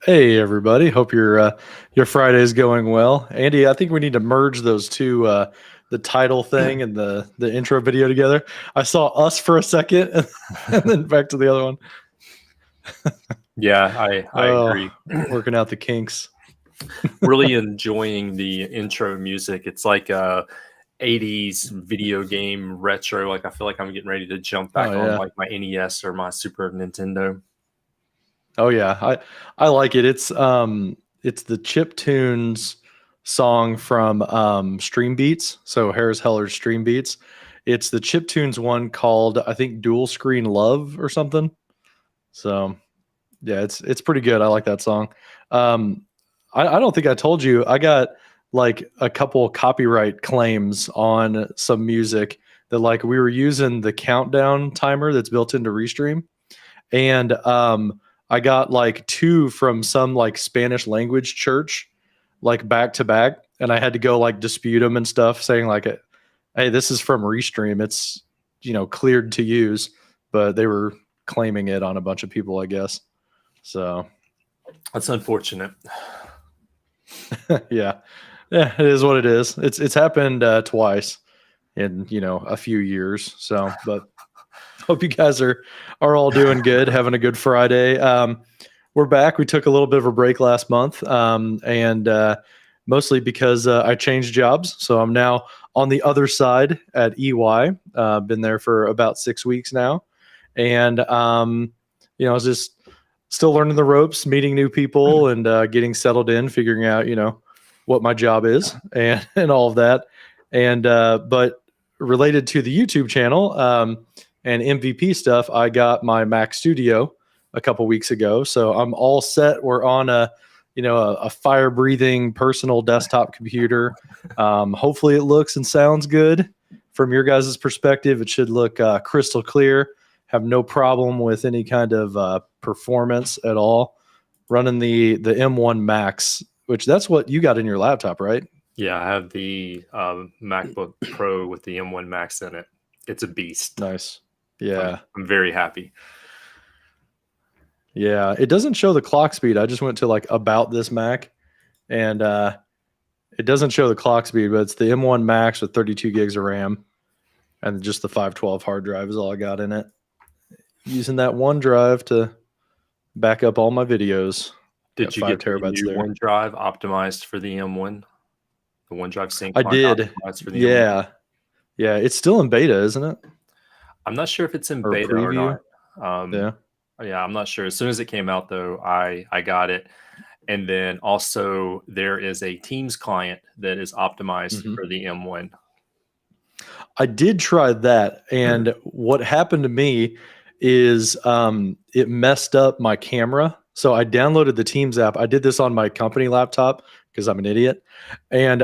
Hey everybody, hope your Friday is going well. Andy, I think we need to merge those two, the title thing and the intro video together. I saw us for a second, and then back to the other one. Yeah, I agree. Working out the kinks. Really enjoying the intro music. It's like a 80s video game retro. Like I feel like I'm getting ready to jump back on like my NES or my Super Nintendo. Oh yeah, I like it. It's the Chip Tunes song from Stream Beats. So Harris Heller's Stream Beats. It's the Chip Tunes one called I think Dual Screen Love or something. So yeah, it's pretty good. I like that song. I don't think I told you I got like a couple copyright claims on some music that like we were using the countdown timer that's built into Restream, and I got like two from some like Spanish language church, like back to back, and I had to go like dispute them and stuff, saying like, "Hey, this is from Restream. It's cleared to use," but they were claiming it on a bunch of people, I guess. So that's unfortunate. yeah, it is what it is. It's happened twice in a few years. So, but hope you guys are all doing good, having a good Friday. We're back. We took a little bit of a break last month, and mostly because I changed jobs. So I'm now on the other side at EY. Been there for about 6 weeks now, and I was just still learning the ropes, meeting new people, and getting settled in, figuring out what my job is and all of that. And but related to the YouTube channel and MVP stuff, I got my Mac Studio a couple weeks ago, so I'm all set. We're on a fire breathing personal desktop computer. Hopefully it looks and sounds good from your guys' perspective. It should look crystal clear. Have no problem with any kind of performance at all. Running the M1 Max, which that's what you got in your laptop, right? Yeah, I have the MacBook Pro with the M1 Max in it. It's a beast. Nice. Yeah. I'm very happy. Yeah, it doesn't show the clock speed. I just went to like about this Mac, and it doesn't show the clock speed, but it's the M1 Max with 32 gigs of RAM, and just the 512 hard drive is all I got in it. Using that OneDrive to back up all my videos. Did you get the new OneDrive optimized for the M1? The OneDrive sync. I did. For the M1? Yeah. It's still in beta, isn't it? I'm not sure if it's in beta or not. Yeah, I'm not sure. As soon as it came out, though, I got it. And then also there is a Teams client that is optimized for the M1. I did try that, and what happened to me is it messed up my camera. So I downloaded the Teams app. I did this on my company laptop because I'm an idiot. And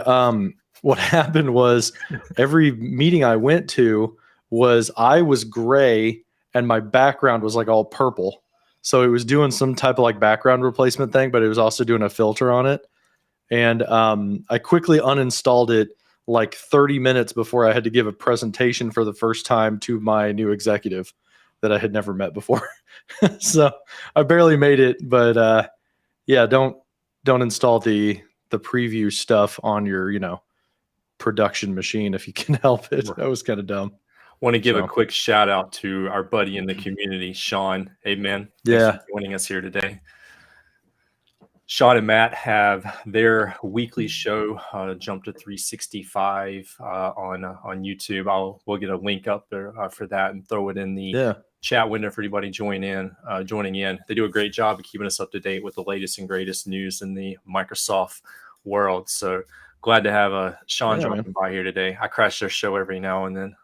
what happened was every meeting I went to I was gray and my background was like all purple. So it was doing some type of like background replacement thing, but it was also doing a filter on it. And I quickly uninstalled it like 30 minutes before I had to give a presentation for the first time to my new executive that I had never met before. So I barely made it, but yeah, don't install the preview stuff on your, production machine if you can help it. That was kind of dumb. Want to give a quick shout out to our buddy in the community, Sean. Hey man, thanks for joining us here today. Sean and Matt have their weekly show, Jump to 365 on YouTube. We'll get a link up there for that and throw it in the chat window for anybody joining in. They do a great job of keeping us up to date with the latest and greatest news in the Microsoft world. So glad to have Sean dropping by here today. I crash their show every now and then.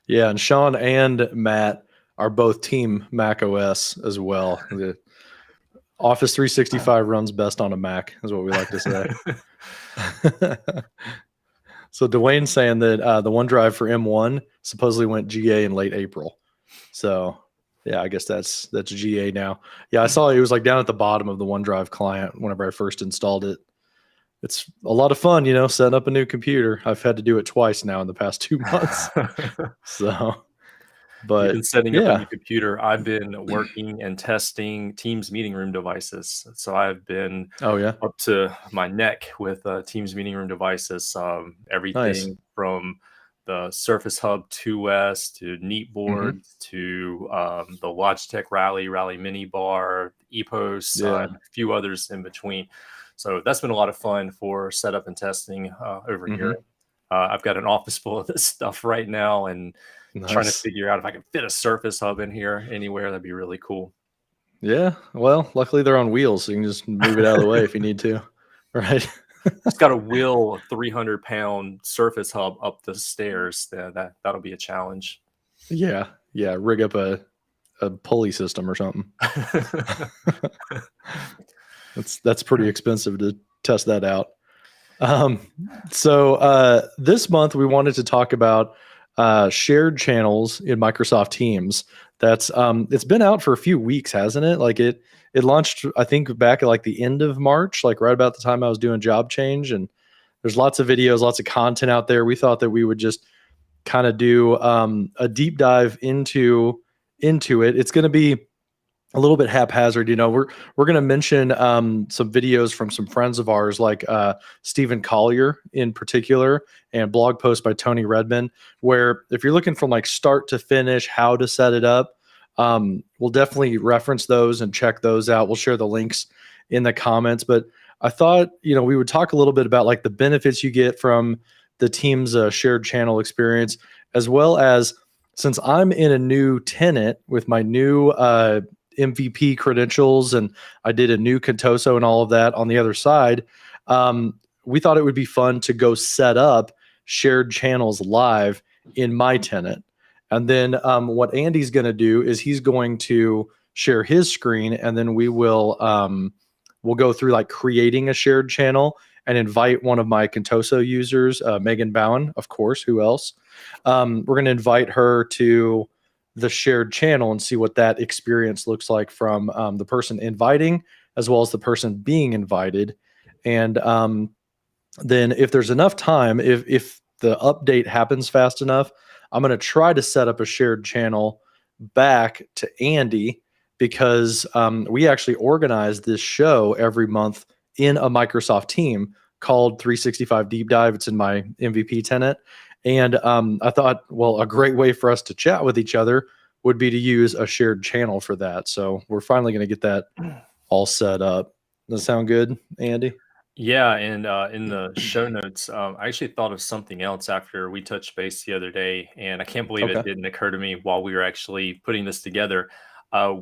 Yeah, and Sean and Matt are both team Mac OS as well. The Office 365 runs best on a Mac, is what we like to say. So Dwayne's saying that the OneDrive for M1 supposedly went GA in late April. So yeah, I guess that's GA now. Yeah, I saw it was like down at the bottom of the OneDrive client whenever I first installed it. It's a lot of fun, setting up a new computer. I've had to do it twice now in the past 2 months. So You've But been setting up a yeah. new computer. I've been working and testing Teams meeting room devices. So I've been Oh yeah. up to my neck with Teams meeting room devices. Nice. Everything from the Surface Hub 2S to Neat Hmm. boards to the Logitech Rally Mini Bar, EPOS, Yeah. and a few others in between. So that's been a lot of fun for setup and testing over here. Hmm. I've got an office full of this stuff right now, and trying to Nice. figure out if I can fit a Surface Hub in here anywhere. That'd be really cool. Yeah. Well, luckily they're on wheels, so you can just move it out of the way if you need to. Right. Just got to wheel a 300-pound Surface Hub up the stairs. That'll be a challenge. Yeah. Yeah. Rig up a pulley system or something. That's pretty expensive to test that out. Um, so this month we wanted to talk about shared channels in Microsoft Teams. That's it's been out for a few weeks, hasn't it? Like it launched, I think, back at like the end of March, like right about the time I was doing job change. And there's lots of videos, lots of content out there. We thought that we would just kind of do a deep dive into it. It's going to be a little bit haphazard. We're going to mention some videos from some friends of ours, like Stephen Collier in particular, and blog posts by Tony Redman, where if you're looking from like start to finish, how to set it up, we'll definitely reference those and check those out. We'll share the links in the comments. But I thought, we would talk a little bit about like the benefits you get from the Teams shared channel experience, as well as, since I'm in a new tenant with my new MVP credentials, and I did a new Contoso and all of that on the other side. We thought it would be fun to go set up shared channels live in my tenant. And then what Andy's going to do is he's going to share his screen, and then we'll go through like creating a shared channel and invite one of my Contoso users, Megan Bowen, of course. Who else? We're going to invite her to the shared channel and see what that experience looks like from the person inviting as well as the person being invited. And then if there's enough time, if the update happens fast enough, I'm going to try to set up a shared channel back to Andy, because we actually organize this show every month in a Microsoft team called 365 Deep Dive. It's in my MVP tenant. And I thought, well, a great way for us to chat with each other would be to use a shared channel for that. So we're finally going to get that all set up. Does that sound good, Andy? Yeah, and in the show notes, I actually thought of something else after we touched base the other day, and I can't believe it Okay. didn't occur to me while we were actually putting this together.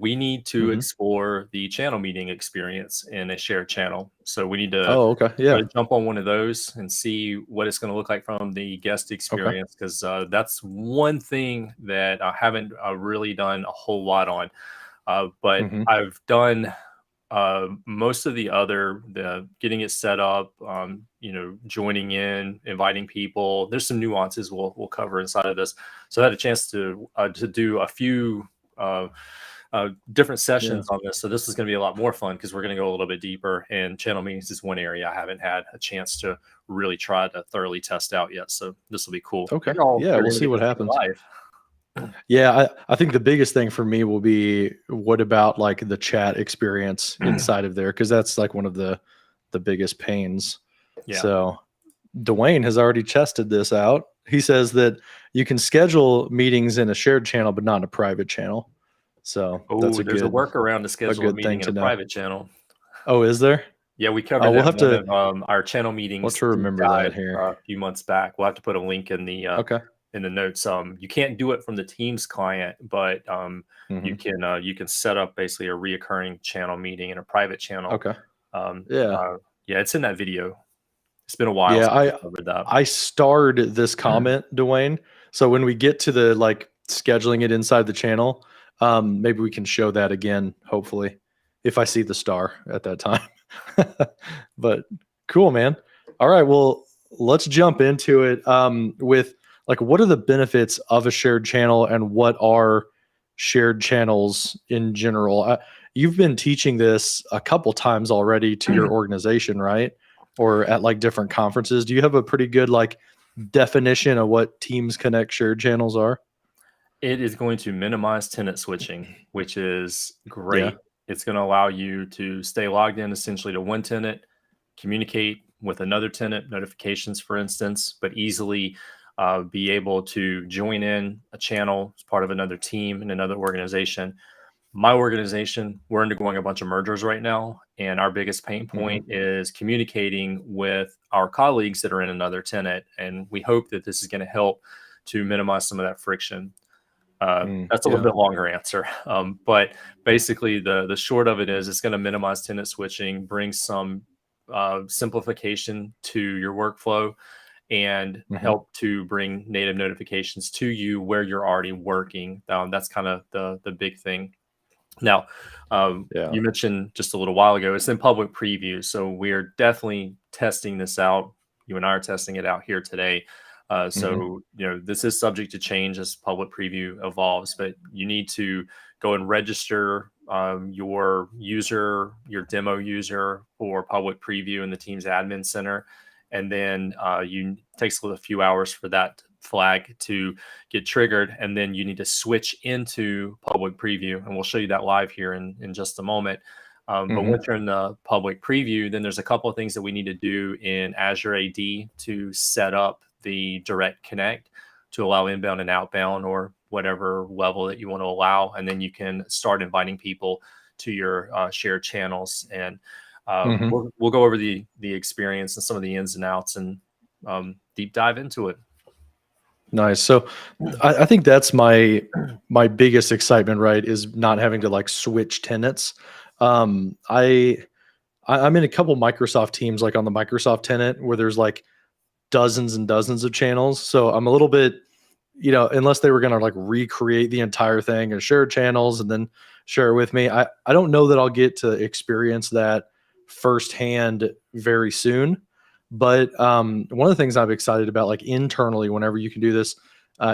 We need to Hmm. explore the channel meeting experience in a shared channel. So we need to Oh, okay. try Yeah. to jump on one of those and see what it's going to look like from the guest Okay. experience, because that's one thing that I haven't really done a whole lot on. But Hmm. I've done most of the getting it set up, joining in, inviting people. There's some nuances we'll cover inside of this. So I had a chance to do a few different Yeah. sessions on this. So this is going to be a lot more fun because we're going to go a little bit deeper. And channel meetings is one area I haven't had a chance to really try to thoroughly test out yet. So this will be cool. Okay. You're all Yeah. you're We'll going to see get what to see happens. live. Yeah. I think the biggest thing for me will be, what about like the chat experience inside of there? Cause that's like one of the biggest pains. Yeah. So Dwayne has already tested this out. He says that you can schedule meetings in a shared channel, but not in a private channel. So that's Oh, a there's a good workaround to schedule a thing meeting in to a know. private channel. Oh, is there? Yeah, we covered We'll that have one to of our channel meetings deep remember that dive here. a few months back. We'll have to put a link Okay. in the notes. You can't do it from the Teams client, but Hmm. you can set up basically a reoccurring channel meeting in a private channel. Okay. Um, Yeah. yeah, it's in that video. It's been a while Yeah. since we covered that. I starred this comment, Dwayne. So when we get to the like scheduling it inside the channel, maybe we can show that again, hopefully, if I see the star at that time. But cool, man. All right. Well, let's jump into it with like, what are the benefits of a shared channel and what are shared channels in general? You've been teaching this a couple times already to your organization, right? Or at like different conferences. Do you have a pretty good like definition of what Teams Connect shared channels are? It is going to minimize tenant switching, which is Yeah. great. It's going to allow you to stay logged in essentially to one tenant, communicate with another tenant, notifications, for instance, but easily be able to join in a channel as part of another team in another organization. My organization, we're undergoing a bunch of mergers right now, and our biggest pain point is communicating with our colleagues that are in another tenant. And we hope that this is going to help to minimize some of that friction. That's a little Yeah. bit longer answer, but basically the short of it is it's going to minimize tenant switching, bring some simplification to your workflow, and Hmm. help to bring native notifications to you where you're already working. That's kind of the big thing. Now, Yeah. you mentioned just a little while ago, it's in public preview. So we're definitely testing this out. You and I are testing it out here today. Hmm. So, this is subject to change as public preview evolves, but you need to go and register your user, your demo user for public preview in the Teams admin center. And then takes a few hours for that flag to get triggered, and then you need to switch into public preview, and we'll show you that live here in just a moment. But Hmm. once you're in the public preview, then there's a couple of things that we need to do in Azure AD to set up the direct connect to allow inbound and outbound, or whatever level that you want to allow, and then you can start inviting people to your shared channels. And Hmm. we'll go over the experience and some of the ins and outs, and deep dive into it. Nice. So I think that's my biggest excitement, right? Is not having to like switch tenants. Um, I I'm in a couple Microsoft teams, like on the Microsoft tenant, where there's like dozens and dozens of channels. So I'm a little bit, unless they were going to like recreate the entire thing and share channels and then share it with me, I don't know that I'll get to experience that firsthand very soon. But one of the things I'm excited about, like internally, whenever you can do this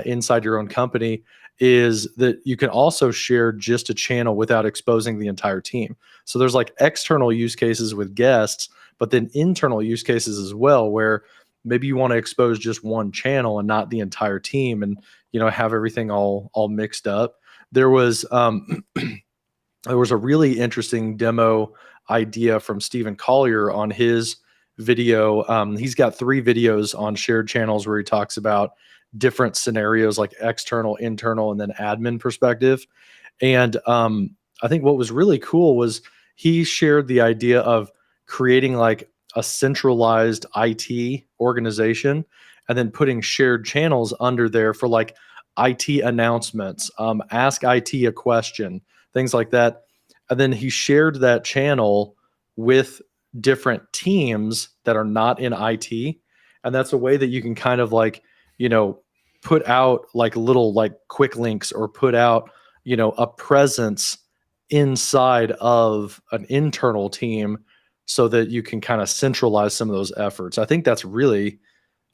inside your own company, is that you can also share just a channel without exposing the entire team. So there's like external use cases with guests, but then internal use cases as well, where maybe you want to expose just one channel and not the entire team, and have everything all mixed up. There was there was a really interesting demo idea from Stephen Collier on his video. He's got 3 videos on shared channels where he talks about different scenarios, like external, internal, and then admin perspective. And I think what was really cool was he shared the idea of creating like a centralized IT organization and then putting shared channels under there for like IT announcements, ask IT a question, things like that. And then he shared that channel with different teams that are not in IT. And that's a way that you can kind of like, you know, put out like little like quick links, or put out, a presence inside of an internal team so that you can kind of centralize some of those efforts. I think that's really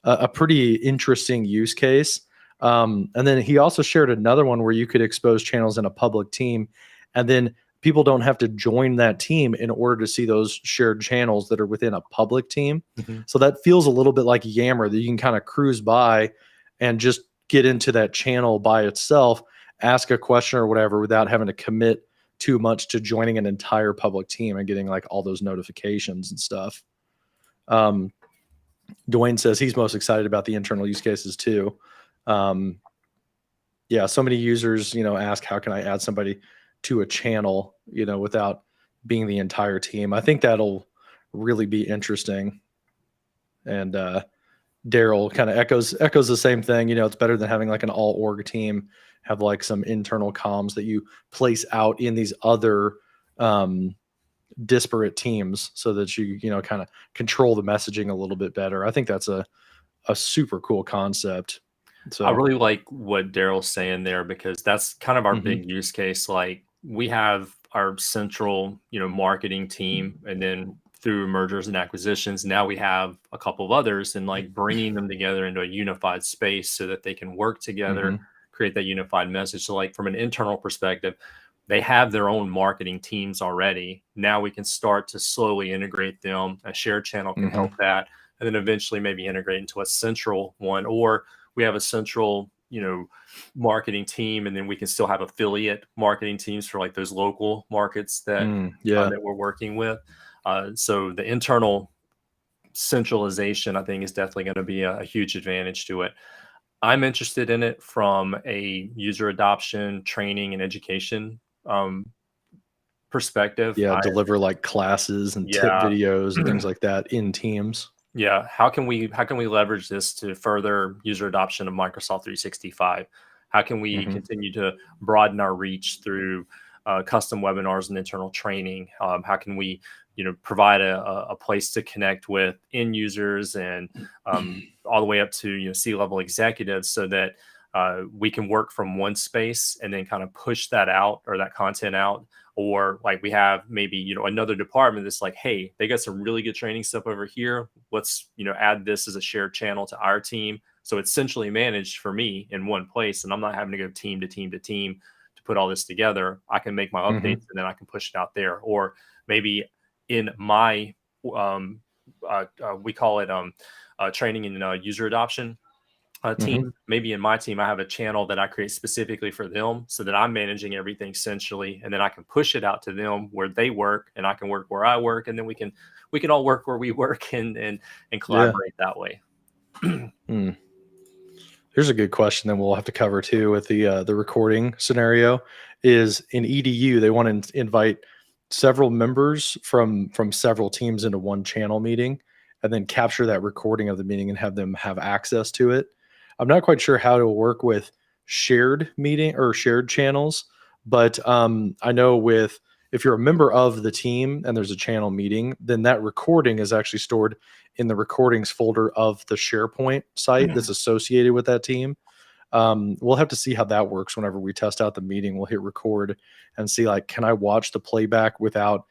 a pretty interesting use case. And then he also shared another one where you could expose channels in a public team, and then people don't have to join that team in order to see those shared channels that are within a public team. Mhm. So that feels a little bit like Yammer, that you can kind of cruise by and just get into that channel by itself, ask a question or whatever without having to commit too much to joining an entire public team and getting like all those notifications and stuff. Um, Dwayne says he's most excited about the internal use cases too. Um, yeah, so many users, ask how can I add somebody to a channel, without being the entire team. I think that'll really be interesting. And Daryl kind of echoes the same thing. It's better than having like an all org team, have like some internal comms that you place out in these other disparate teams so that you kind of control the messaging a little bit better. I think that's a super cool concept. I So, really like what Daryl's saying there, because that's kind of our mhm, big use case. Like, we have our central, marketing team, and then through mergers and acquisitions, now we have a couple of others, and like bringing them together into a unified space so that they can work together, mhm, create that unified message. So, like, from an internal perspective, they have their own marketing teams already. Now we can start to slowly integrate them. A shared channel can mhm, help that, and then eventually maybe integrate into a central one, or we have a central, marketing team, and then we can still have affiliate marketing teams for like those local markets that that we're working with. So the internal centralization, I think, is definitely going to be a huge advantage to it. I'm interested in it from a user adoption, training, and education perspective. Yeah, deliver like classes and tip videos and things like that in Teams. Yeah, how can we leverage this to further user adoption of Microsoft 365? How can we continue to broaden our reach through custom webinars and internal training? How can we provide a place to connect with end users and all the way up to C-level executives, so that we can work from one space and then kind of push that out, or that content out. Or like we have maybe another department that's like, hey, they got some really good training stuff over here. Let's add this as a shared channel to our team, so it's centrally managed for me in one place, and I'm not having to go team to team to team to put all this together. I can make my updates and then I can push it out there. Or maybe in my we call it training and user adoption team. Maybe in my team, I have a channel that I create specifically for them, so that I'm managing everything centrally, and then I can push it out to them where they work, and I can work where I work, and then we can all work where we work and collaborate that way. Here's a good question that we'll have to cover too with the recording scenario. Is in EDU they want to invite several members from several teams into one channel meeting, and then capture that recording of the meeting and have them have access to it. I'm not quite sure how to work with shared meeting or shared channels, but I know if you're a member of the team and there's a channel meeting, then that recording is actually stored in the recordings folder of the SharePoint site that's associated with that team. We'll have to see how that works whenever we test out the meeting. We'll hit record and see, like, can I watch the playback without,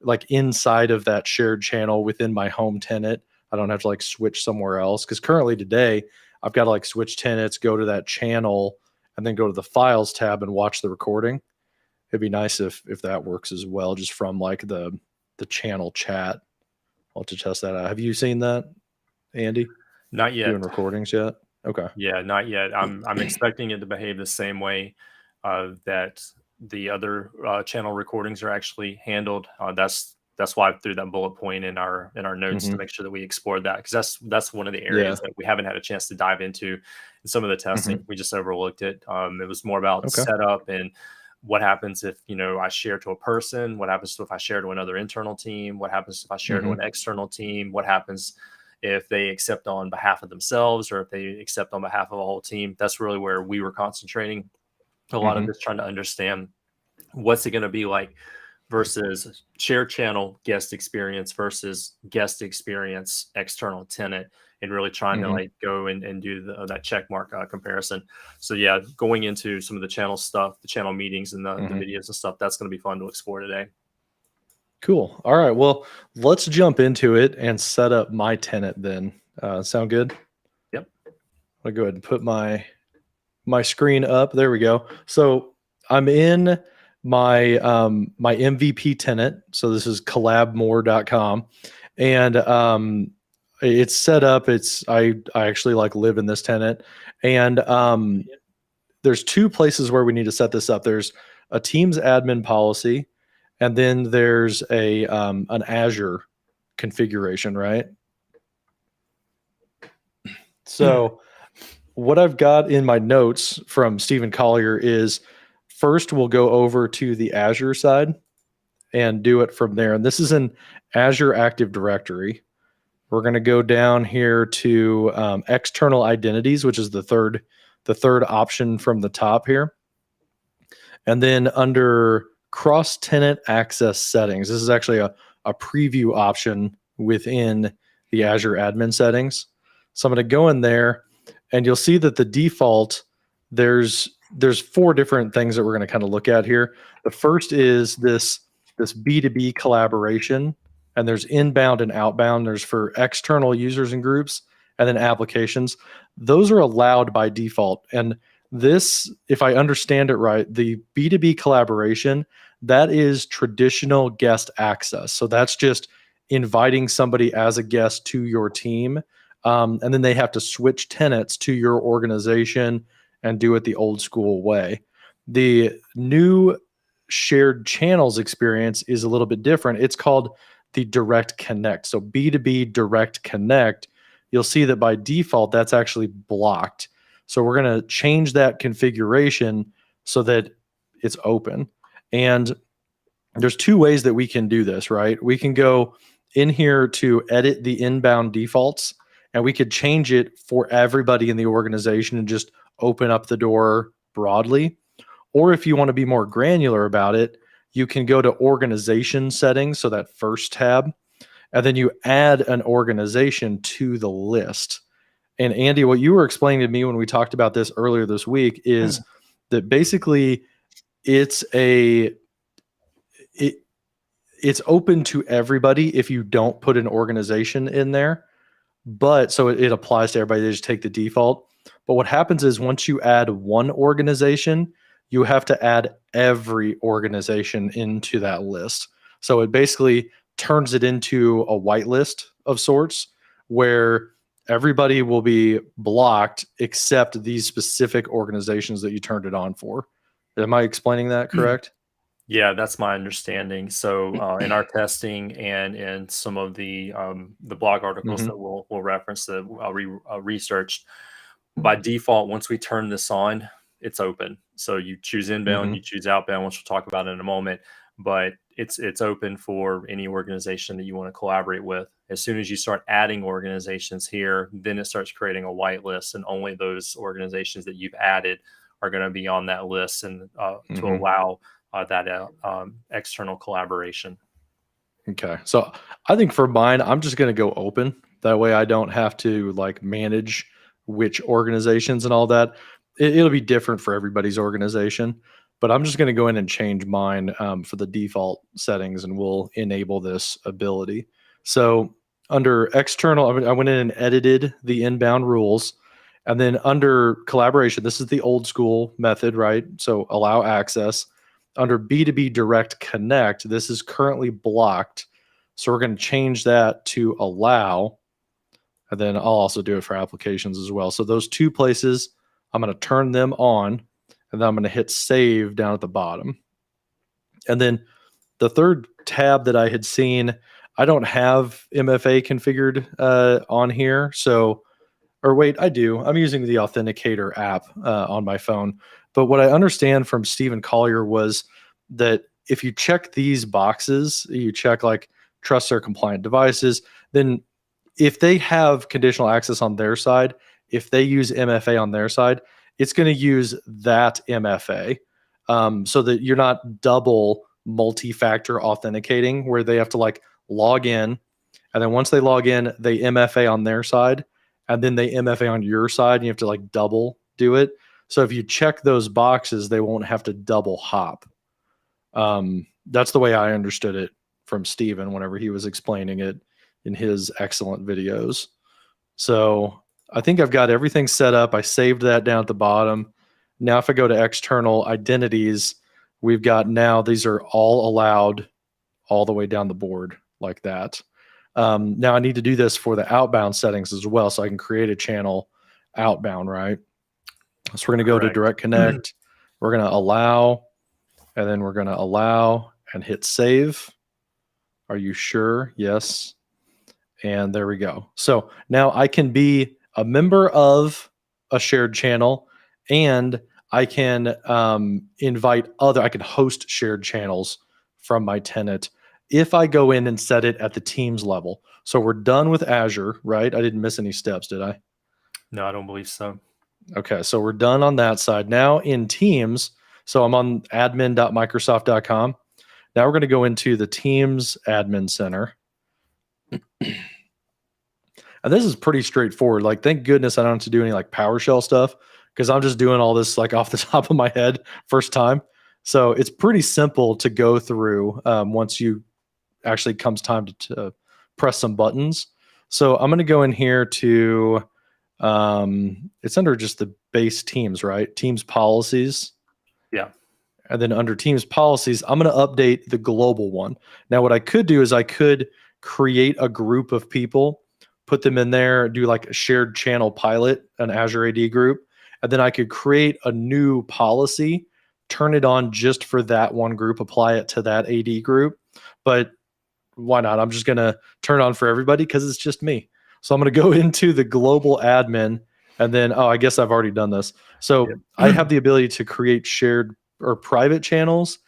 like, inside of that shared channel within my home tenant? I don't have to like switch somewhere else, because currently today I've got to like switch tenants, go to that channel, and then go to the files tab and watch the recording. It'd be nice if that works as well, just from like the channel chat. I'll have to test that out. Have you seen that, Andy? Not yet. Doing recordings yet? Okay. Yeah, not yet. I'm expecting it to behave the same way that the other channel recordings are actually handled. That's why I threw that bullet point in our notes to make sure that we explored that, because that's one of the areas that we haven't had a chance to dive into in some of the testing. We just overlooked it. It was more about setup and what happens if I share to a person. What happens if I share to another internal team? What happens if I share to an external team? What happens if they accept on behalf of themselves, or if they accept on behalf of a whole team? That's really where we were concentrating a lot of this, trying to understand what's it going to be like versus shared channel guest experience versus guest experience external tenant, and really trying to like go and do that check mark comparison. So yeah, going into some of the channel stuff, the channel meetings and the videos and stuff, that's going to be fun to explore today. Cool. All right. Well, let's jump into it and set up my tenant then. Sound good? Yep. I'll go ahead and put my screen up. There we go. So I'm in my my MVP tenant. So this is collabmore.com, and it's set up. I actually like live in this tenant, and there's two places where we need to set this up. There's a Teams admin policy, and then there's an Azure configuration, right? So what I've got in my notes from Stephen Collier is, first we'll go over to the Azure side and do it from there. And this is an Azure Active Directory. We're going to go down here to external identities, which is the third option from the top here. And then under cross-tenant access settings, this is actually a preview option within the Azure admin settings. So I'm going to go in there, and you'll see that the default, there's 4 different things that we're going to kind of look at here. The first is this B2B collaboration, and there's inbound and outbound. There's for external users and groups, and then applications. Those are allowed by default. And this, if I understand it right, the B2B collaboration, that is traditional guest access. So that's just inviting somebody as a guest to your team. And then they have to switch tenants to your organization and do it the old school way. The new shared channels experience is a little bit different. It's called the direct connect. So B2B direct connect, you'll see that by default, that's actually blocked. So we're going to change that configuration so that it's open. And there's two ways that we can do this, right? We can go in here to edit the inbound defaults, and we could change it for everybody in the organization and just open up the door broadly. Or if you want to be more granular about it, you can go to organization settings, so that first tab, and then you add an organization to the list. And Andy, what you were explaining to me when we talked about this earlier this week is that basically it's it's open to everybody if you don't put an organization in there. But so it applies to everybody. They just take the default. But what happens is once you add one organization, you have to add every organization into that list. So it basically turns it into a whitelist of sorts where everybody will be blocked except these specific organizations that you turned it on for. Am I explaining that correct? Yeah, that's my understanding. So in our testing and in some of the blog articles that we'll reference that researched, by default, once we turn this on, it's open. So you choose inbound, you choose outbound, which we'll talk about in a moment. But it's open for any organization that you want to collaborate with. As soon as you start adding organizations here, then it starts creating a whitelist, and only those organizations that you've added are going to be on that list, and to allow that external collaboration. Okay. So I think for mine, I'm just going to go open. That way I don't have to like manage which organizations and all that. It'll be different for everybody's organization, but I'm just going to go in and change mine for the default settings, and we'll enable this ability. So under external, I went in and edited the inbound rules. And then under collaboration, this is the old school method, right? So allow access. Under B2B Direct Connect, this is currently blocked. So we're going to change that to allow. And then I'll also do it for applications as well. So those two places, I'm going to turn them on, and then I'm going to hit save down at the bottom. And then the third tab that I had seen, I don't have MFA configured on here. So, or wait, I do. I'm using the Authenticator app on my phone. But what I understand from Stephen Collier was that if you check these boxes, you check like trust their compliant devices, then if they have conditional access on their side, if they use MFA on their side, it's going to use that MFA so that you're not double multi-factor authenticating where they have to like log in. And then once they log in, they MFA on their side, and then they MFA on your side, and you have to like double do it. So if you check those boxes, they won't have to double hop. That's the way I understood it from Steven whenever he was explaining it in his excellent videos. So I think I've got everything set up. I saved that down at the bottom. Now if I go to external identities, we've got now these are all allowed all the way down the board like that. Now I need to do this for the outbound settings as well, so I can create a channel outbound, right? So we're going to go to Direct Connect. We're going to allow, and then we're going to allow and hit save. Are you sure? Yes. And there we go. So now I can be a member of a shared channel, and I can invite I can host shared channels from my tenant if I go in and set it at the Teams level. So we're done with Azure, right? I didn't miss any steps, did I? No, I don't believe so. Okay, so we're done on that side. Now in Teams, so I'm on admin.microsoft.com. Now we're going to go into the Teams Admin Center. And this is pretty straightforward. Like, thank goodness I don't have to do any like PowerShell stuff, because I'm just doing all this like off the top of my head first time. So it's pretty simple to go through once you actually comes time to press some buttons. So I'm going to go in here to, it's under just the base Teams, right? Teams policies. Yeah. And then under Teams policies, I'm going to update the global one. Now, what I could do is I could create a group of people, put them in there, do like a shared channel pilot, an Azure AD group, and then I could create a new policy, turn it on just for that one group, apply it to that AD group. But why not? I'm just going to turn it on for everybody because it's just me. So I'm going to go into the global admin, and then, oh, I guess I've already done this. So I have the ability to create shared or private channels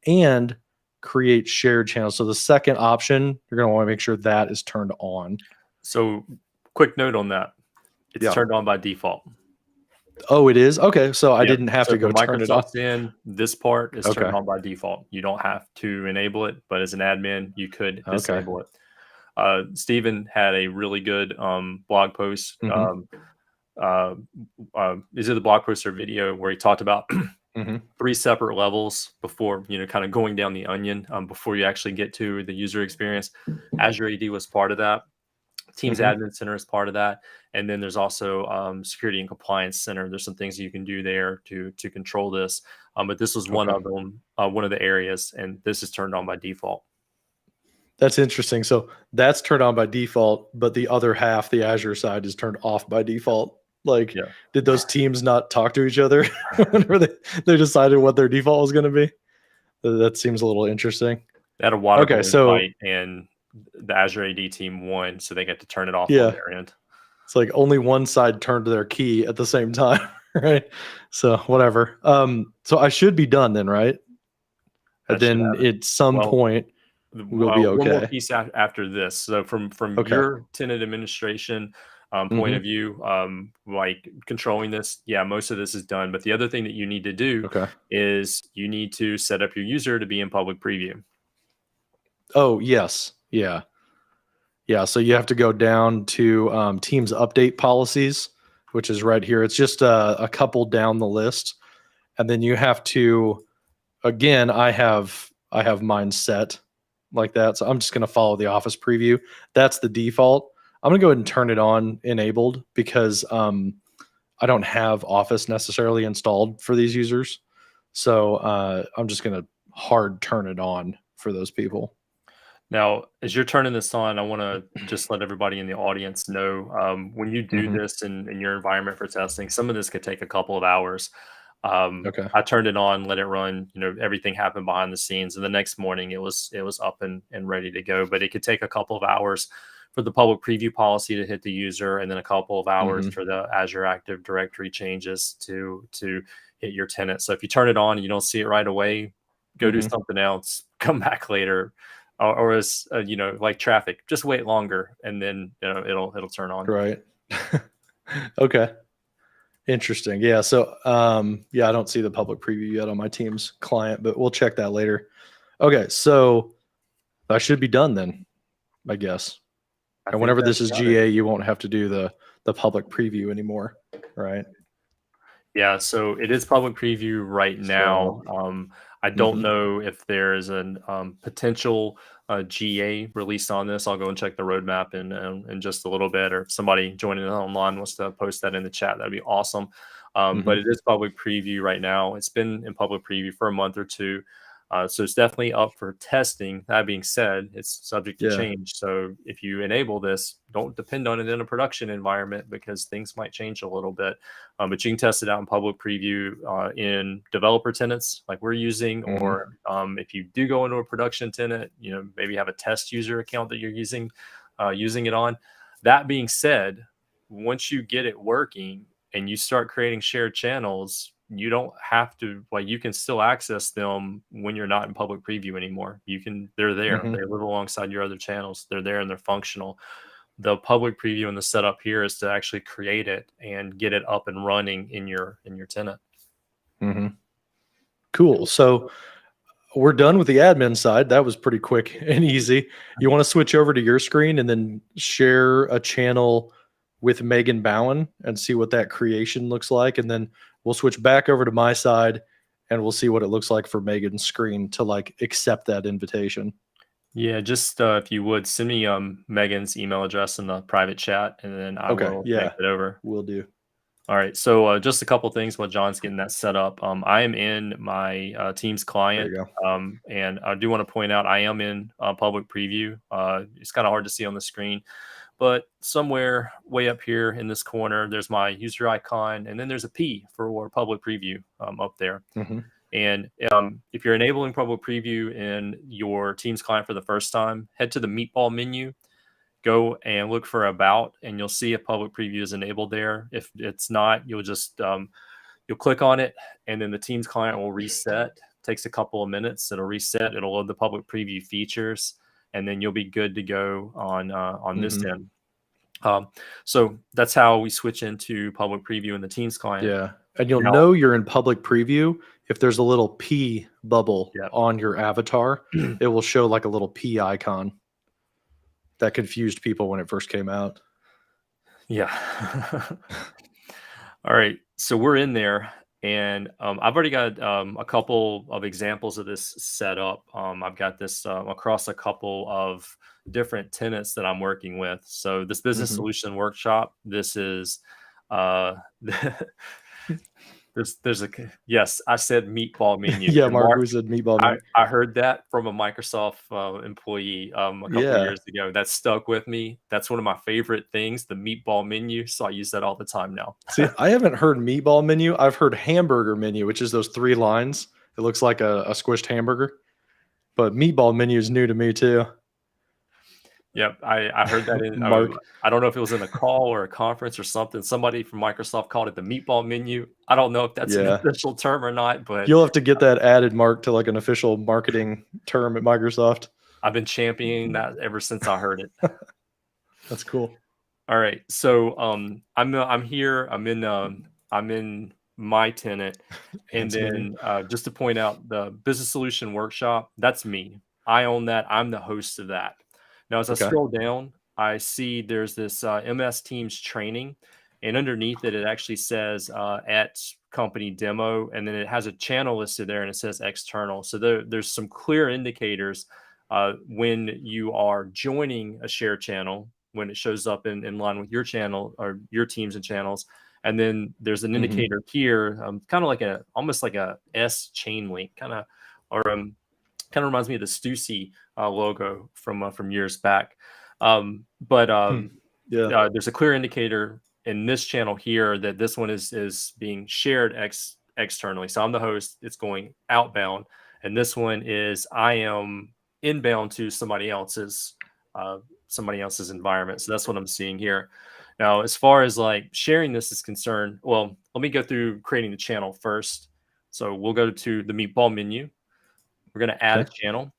and create shared channels. So the second option, you're going to want to make sure that is turned on. So quick note on that. It's turned on by default. Oh, it is? Okay. So I didn't have to go turn it on. Microsoft's in, this part is turned on by default. You don't have to enable it, but as an admin, you could disable it. Stephen had a really good blog post. Is it the blog post or video where he talked about 3 separate levels before, kind of going down the onion before you actually get to the user experience. Azure AD was part of that. Teams Admin Center is part of that. And then there's also Security and Compliance Center. There's some things you can do there to control this. But this was one of them, one of the areas, and this is turned on by default. That's interesting. So that's turned on by default, but the other half, the Azure side, is turned off by default. Like, did those teams not talk to each other whenever they decided what their default was going to be? That seems a little interesting. They had a water fight, and the Azure AD team won, so they get to turn it off on their end. It's like only one side turned their key at the same time, right? So whatever. So I should be done then, right? And then at some point we'll be okay. One more piece after this. So from your tenant administration point of view, like controlling this, most of this is done. But the other thing that you need to do is you need to set up your user to be in public preview. Oh, yes. Yeah. So you have to go down to Teams update policies, which is right here. It's just a couple down the list. And then you have to, again, I have mine set like that. So I'm just going to follow the Office preview. That's the default. I'm going to go ahead and turn it on enabled because I don't have Office necessarily installed for these users. So I'm just going to hard turn it on for those people. Now, as you're turning this on, I want to just let everybody in the audience know when you do this in your environment for testing, some of this could take a couple of hours. I turned it on, let it run, everything happened behind the scenes. And the next morning it was up and ready to go. But it could take a couple of hours for the public preview policy to hit the user, and then a couple of hours for the Azure Active Directory changes to hit your tenant. So if you turn it on and you don't see it right away, go do something else, come back later. Or as like traffic, just wait longer, and then it'll turn on. Right. Okay. Interesting. Yeah. So I don't see the public preview yet on my Teams client, but we'll check that later. Okay. So I should be done then, I guess. And whenever this is GA, you won't have to do the public preview anymore, right? Yeah. So it is public preview right now. I don't know if there is a potential GA release on this. I'll go and check the roadmap in just a little bit, or if somebody joining online wants to post that in the chat, that'd be awesome. But it is public preview right now. It's been in public preview for a month or two. So it's definitely up for testing. That being said, it's subject to change. So if you enable this, don't depend on it in a production environment because things might change a little bit. But you can test it out in public preview in developer tenants like we're using, or if you do go into a production tenant, maybe have a test user account that you're using it on. That being said, once you get it working and you start creating shared channels, you don't have to, you can still access them when you're not in public preview anymore. They're there. They live alongside your other channels. They're there and they're functional. The public preview and the setup here is to actually create it and get it up and running in your tenant. Cool. So we're done with the admin side. That was pretty quick and easy. You want to switch over to your screen and then share a channel with Megan Bowen and see what that creation looks like. And then we'll switch back over to my side and we'll see what it looks like for Megan's screen to accept that invitation. Yeah, just if you would send me Megan's email address in the private chat, and then I will make it over. Will do. All right. So just a couple things while John's getting that set up. I am in my Teams There client, you go. and I do want to point out I am in public preview. It's kind of hard to see on the screen, but somewhere way up here in this corner, there's my user icon, and then there's a P for public preview up there. Mm-hmm. And if you're enabling public preview in your Teams client for the first time, head to the meatball menu, go and look for about, and you'll see a public preview is enabled there. If it's not, you'll just you'll click on it, and then the Teams client will reset. Takes a couple of minutes. It'll reset. It'll load the public preview features, and then you'll be good to go on this Mm-hmm. end. So that's how we switch into public preview in the Teams client. Yeah. And you'll Now, know you're in public preview if there's a little P bubble yeah, on your avatar. It will show like a little P icon. That confused people when it first came out. yeah. All right, so we're in there, and I've already got a couple of examples of this set up. I've got this across a couple of different tenants that I'm working with. So this business Mm-hmm. solution workshop, this is uh, there's a yes, I said meatball menu. Yeah, And Mark, Mark, we said meatball menu. I heard that from a Microsoft employee a couple Yeah. years ago. That stuck with me. That's one of my favorite things, the meatball menu. So I use that all the time now. See, I haven't heard meatball menu. I've heard hamburger menu, which is those 3 lines. It looks like a squished hamburger. But meatball menu is new to me too. Yep, I heard that in. Mark. I don't know if it was in a call or a conference or something. Somebody from Microsoft called it the meatball menu. I don't know if that's an Yeah. official term or not, but You'll have to get that added, Mark, to like an official marketing term at Microsoft. I've been championing that ever since I heard it. That's cool. All right, so I'm here. I'm in my tenant, and Ants menu. then just to point out the business solution workshop. That's me. I own that. I'm the host of that. Now, as I Okay. scroll down, I see there's this MS Teams training, and underneath it, it actually says at company demo, and then it has a channel listed there, and it says external. So there's some clear indicators when you are joining a share channel, when it shows up in line with your channel or your teams and channels. And then there's an indicator here, kind of like almost like a S chain link, kind of, or kind of reminds me of the Stussy logo from years back. Yeah. There's a clear indicator in this channel here that this one is being shared externally. So I'm the host; it's going outbound, and this one is I am inbound to somebody else's environment. So that's what I'm seeing here. Now, as far as like sharing this is concerned, well, let me go through creating the channel first. So we'll go to the meatball menu. We're going to add a channel,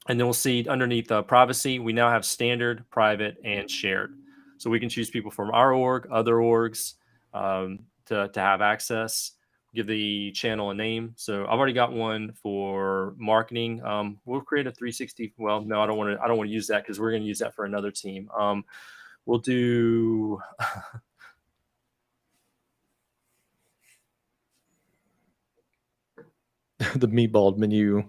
and then we'll see underneath privacy, we now have standard, private, and shared. So we can choose people from our org, other orgs to have access. Give the channel a name. So I've already got one for marketing. We'll create a 360. Well, no, I don't want to use that because we're going to use that for another team. We'll do The meatball menu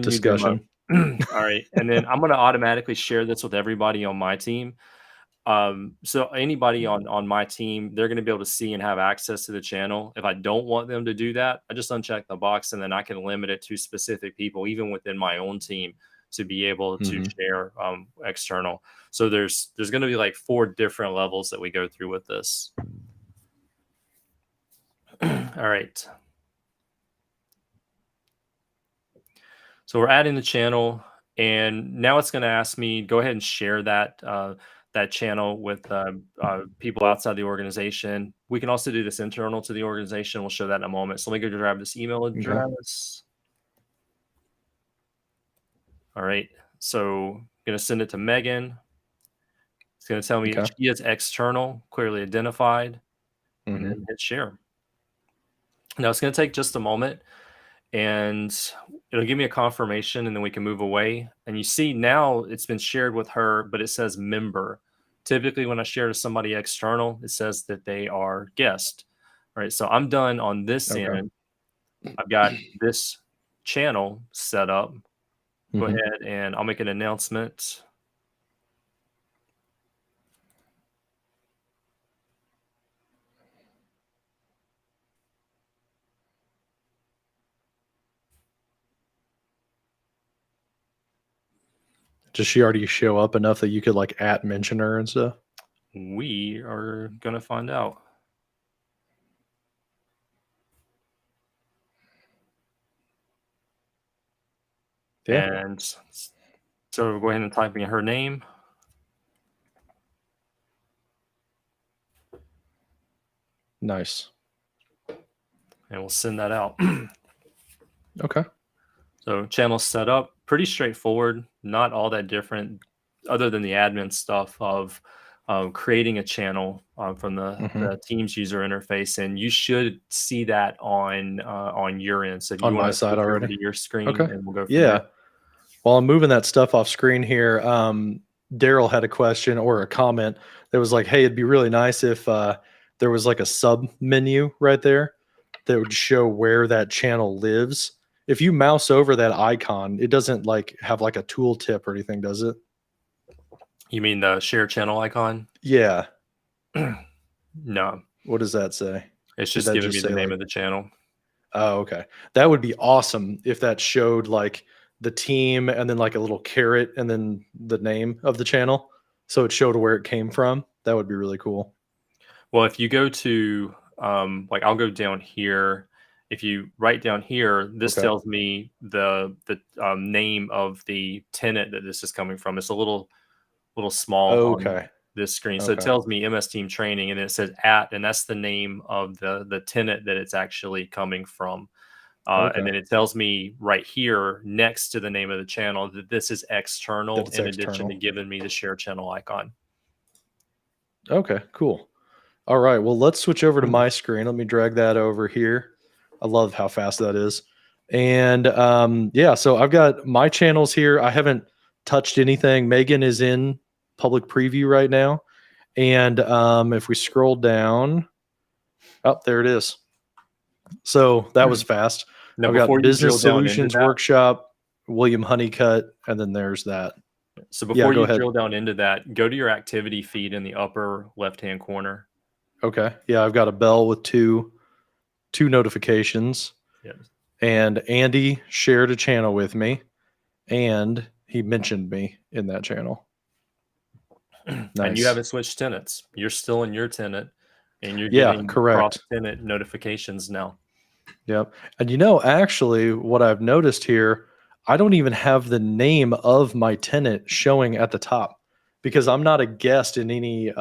discussion. demo. All right, and then I'm going to automatically share this with everybody on my team. So anybody on my team, they're going to be able to see and have access to the channel. If I don't want them to do that, I just uncheck the box, and then I can limit it to specific people, even within my own team, to be able to share external. So there's going to be like 4 different levels that we go through with this. All right. So we're adding the channel, and now it's going to ask me, go ahead and share that that channel with people outside the organization. We can also do this internal to the organization. We'll show that in a moment. So let me go grab this email address. All right. So I'm going to send it to Megan. It's going to tell me she is external, clearly identified, and then hit share. Now it's going to take just a moment, and it'll give me a confirmation, and then we can move away. And you see now it's been shared with her, but it says member. Typically when I share to somebody external, it says that they are guest. All right, so I'm done on this end. I've got this channel set up. Go ahead and I'll make an announcement. Does she already show up enough that you could like mention her and stuff? We are gonna find out. Yeah. And so go ahead and type in her name. Nice. And we'll send that out. Okay. So channel setup, pretty straightforward, not all that different, other than the admin stuff of creating a channel from the Teams user interface, and you should see that on your end. So if you On my want to side switch over already. to your screen, Okay. and we'll go from Yeah. there. While I'm moving that stuff off screen here, Daryl had a question or a comment that was like, "Hey, it'd be really nice if there was like a sub menu right there that would show where that channel lives. If you mouse over that icon, it doesn't like have like a tooltip or anything, does it?" You mean the share channel icon? Yeah. No, What does that say? it's Did just that giving just me the say name like, of the channel. oh, okay. That would be awesome if that showed like the team and then like a little carrot and then the name of the channel. So it showed where it came from. That would be really cool. Well, if you go to like I'll go down here. If you write down here, this Okay. tells me the name of the tenant that this is coming from. It's a little small on Okay. this screen, so it Okay. tells me MS Team Training, and it says at, and that's the name of the tenant that it's actually coming from. And Okay. then it tells me right here next to the name of the channel that this is external, That it's in addition to external. giving me the share channel icon. Okay. Cool. All right. Well, let's switch over to my screen. Let me drag that over here. I love how fast that is. And yeah, so I've got my channels here. I haven't touched anything. Megan is in public preview right now. And if we scroll down, oh, there it is. So that was fast. Now, I've before got you drill Business down into Solutions that, Workshop, William Honeycutt, and then there's that. so Yeah, before go you ahead. drill down into that, go to your activity feed in the upper left-hand corner. Okay. Yeah, I've got a bell with two notifications. Yeah. And Andy shared a channel with me, and he mentioned me in that channel. And you Nice. haven't switched tenants. You're still in your tenant, and you're Yeah, getting correct. cross-tenant notifications now. Yep. And you know, actually, what I've noticed here, I don't even have the name of my tenant showing at the top because I'm not a guest in any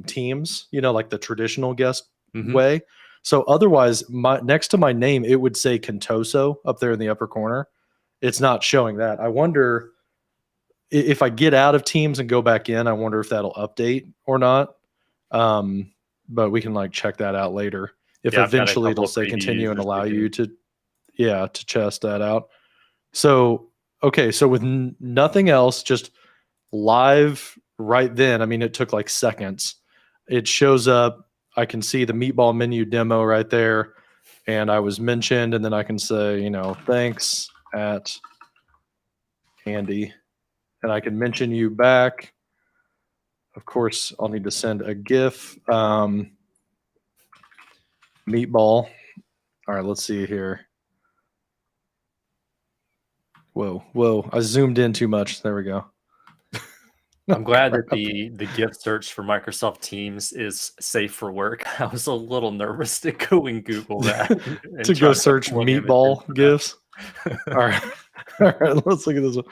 teams, you know, like the traditional guest Mhm. way. So otherwise, my next to my name, it would say Contoso up there in the upper corner. It's not showing that. I wonder if I get out of teams and go back in, I wonder if that'll update or not. But we can like check that out later. If Yeah, I've got a eventually couple it'll of say preview continue and users allow who you can. to, yeah, to test that out. So, okay. So with nothing else, just live right then. I mean, it took like seconds. It shows up. I can see the meatball menu demo right there. And I was mentioned, and then I can say, you know, thanks at Andy. And I can mention you back. Of course, I'll need to send a GIF. Meatball. All right, let's see here. Whoa. I zoomed in too much. There we go. I'm glad that the GIF search for Microsoft Teams is safe for work. I was a little nervous to go and Google that and To try go to search pull an image in meatball for GIFs. that. All right. All right, let's look at this one.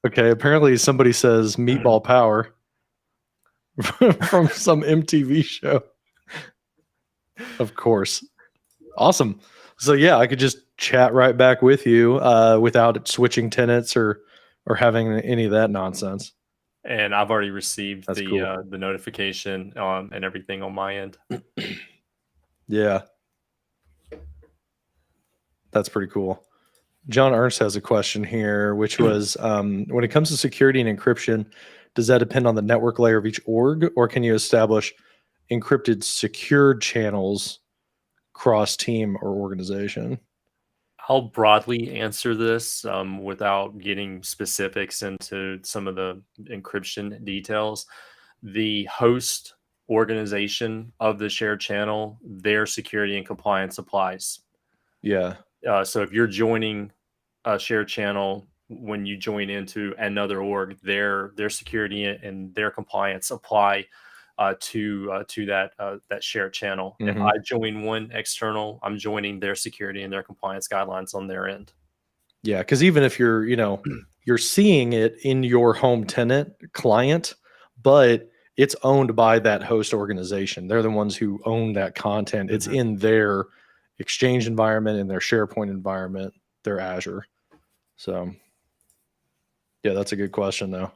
Okay, apparently somebody says meatball power from some MTV show. Of course. Awesome. So yeah, I could just chat right back with you without switching tenants or having any of that nonsense. And I've already received That's cool. the notification and everything on my end. Yeah. That's pretty cool. John Ernst has a question here, which was when it comes to security and encryption, does that depend on the network layer of each org, or can you establish encrypted secured channels cross team or organization? I'll broadly answer this without getting specifics into some of the encryption details. The host organization of the shared channel, their security and compliance applies. Yeah. So if you're joining a shared channel when you join into another org, their security and their compliance apply to that shared channel. If I join one external, I'm joining their security and their compliance guidelines on their end. Yeah, because even if you're, you're seeing it in your home tenant client, but it's owned by that host organization. They're the ones who own that content. It's in their Exchange environment, in their SharePoint environment, their Azure. So, yeah, that's a good question, though.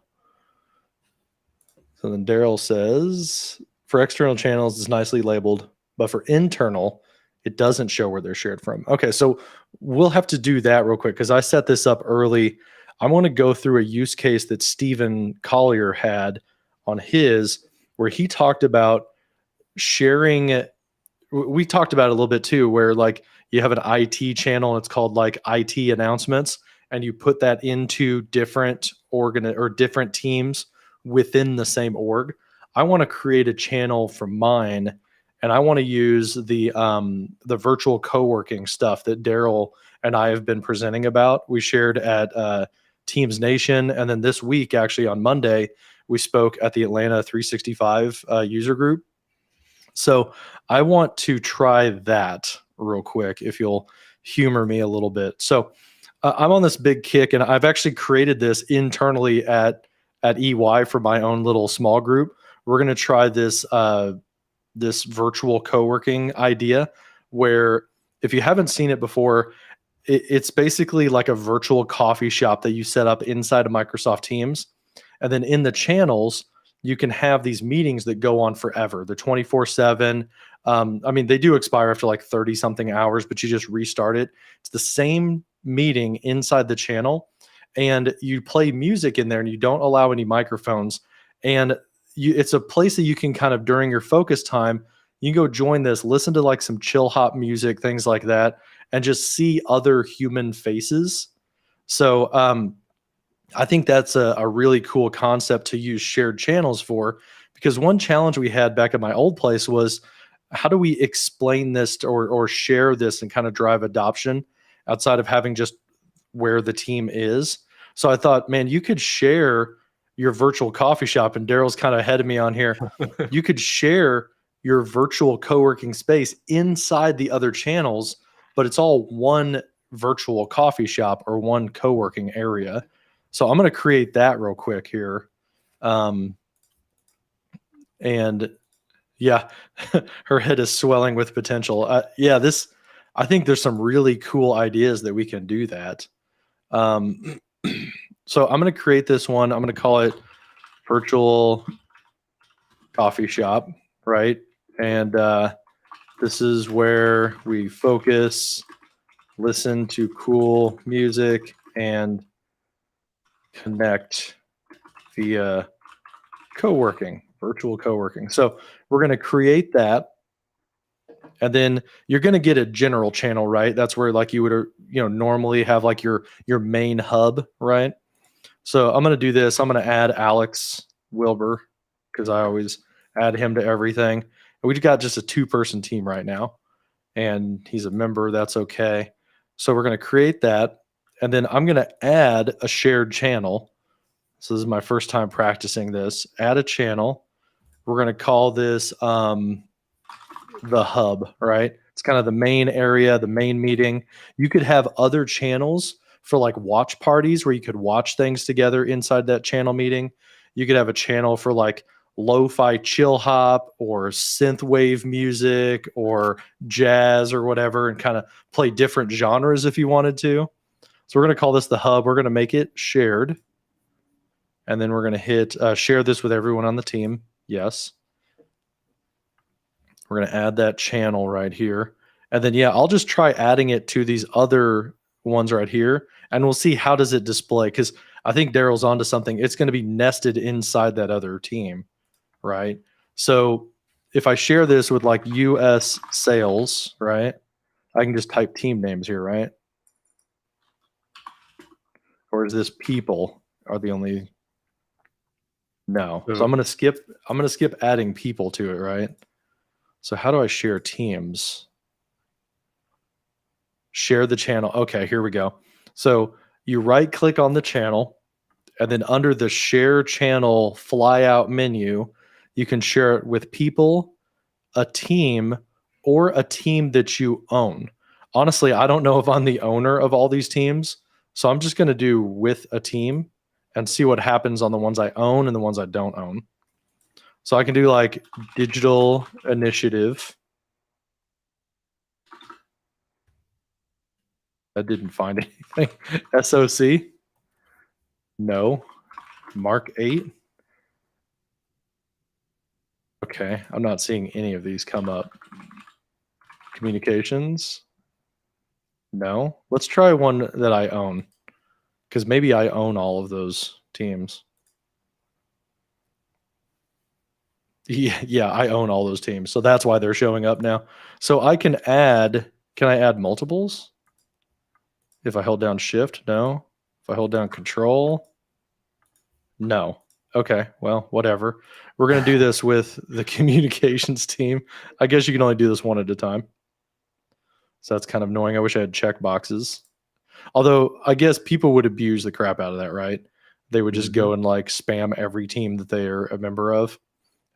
So then Daryl says, for external channels, it's nicely labeled, but for internal, it doesn't show where they're shared from. Okay, so we'll have to do that real quick because I set this up early. I want to go through a use case that Stephen Collier had on his, where he talked about sharing. We talked about it a little bit too, where like you have an IT channel, and it's called like IT announcements, and you put that into different different teams within the same org. I want to create a channel for mine, and I want to use the virtual co-working stuff that Daryl and I have been presenting about. We shared at Teams Nation, and then this week, actually on Monday, we spoke at the Atlanta 365 user group. So I want to try that real quick, if you'll humor me a little bit. So I'm on this big kick, and I've actually created this internally at EY for my own little small group. We're going to try this this virtual co-working idea, where if you haven't seen it before, it's basically like a virtual coffee shop that you set up inside of Microsoft Teams. And then in the channels, you can have these meetings that go on forever. They're 24/7. I mean, they do expire after like 30 something hours, but you just restart it. It's the same meeting inside the channel, and you play music in there, and you don't allow any microphones. And it's a place that you can kind of, during your focus time, you can go join this, listen to like some chill hop music, things like that, and just see other human faces. So I think that's a really cool concept to use shared channels for, because one challenge we had back at my old place was, how do we explain this or share this and kind of drive adoption outside of having just where the team is? So I thought, man, you could share your virtual coffee shop, and Daryl's kind of ahead of me on here. You could share your virtual co-working space inside the other channels, but it's all one virtual coffee shop or one co-working area. So I'm going to create that real quick here. And yeah, her head is swelling with potential. Yeah, I think there's some really cool ideas that we can do that. So I'm going to create this one. I'm going to call it virtual coffee shop, right? And this is where we focus, listen to cool music, and connect via co-working, virtual co-working. So we're going to create that, and then you're going to get a general channel, right? That's where like you would, normally have like your main hub, right? So I'm going to do this. I'm going to add Alex Wilbur, because I always add him to everything. And we've got just a 2-person team right now, and he's a member. That's okay. So we're going to create that, and then I'm going to add a shared channel. So this is my first time practicing this. Add a channel. We're going to call this the hub, right? It's kind of the main area, the main meeting. You could have other channels for like watch parties where you could watch things together inside that channel meeting. You could have a channel for like lo-fi chill hop or synthwave music or jazz or whatever, and kind of play different genres if you wanted to. So we're going to call this the hub. We're going to make it shared. And then we're going to hit share this with everyone on the team. Yes. We're going to add that channel right here. And then, yeah, I'll just try adding it to these other ones right here, and we'll see how does it display, because I think Daryl's onto something. It's going to be nested inside that other team, right? So if I share this with like US sales, right, I can just type team names here, right? Or is this people are the only? No. So I'm going to skip adding people to it, right? So how do I share teams? Share the channel. Okay, here we go. So you right click on the channel, and then under the share channel flyout menu, you can share it with people, a team, or a team that you own. Honestly, I don't know if I'm the owner of all these teams, so I'm just going to do with a team and see what happens on the ones I own and the ones I don't own. So I can do like digital initiative. That didn't find anything. SOC? No. Mark 8? Okay, I'm not seeing any of these come up. Communications? No. Let's try one that I own, because maybe I own all of those teams. Yeah, I own all those teams. So that's why they're showing up now. So I can add, can I add multiples? If I hold down shift, no. If I hold down control, no. Okay, well, whatever. We're going to do this with the communications team. I guess you can only do this one at a time. So that's kind of annoying. I wish I had check boxes. Although I guess people would abuse the crap out of that, right? They would just go and like spam every team that they are a member of,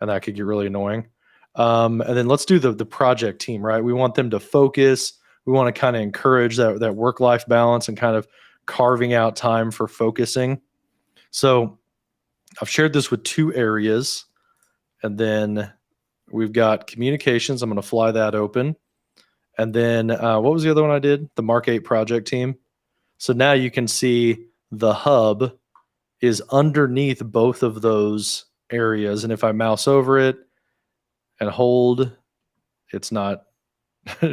and that could get really annoying. And then let's do the project team, right? We want them to focus. We want to kind of encourage that work-life balance and kind of carving out time for focusing. So I've shared this with 2 areas, and then we've got communications. I'm going to fly that open. And then what was the other one I did? The Mark 8 project team. So now you can see the hub is underneath both of those areas. And if I mouse over it and hold, it's not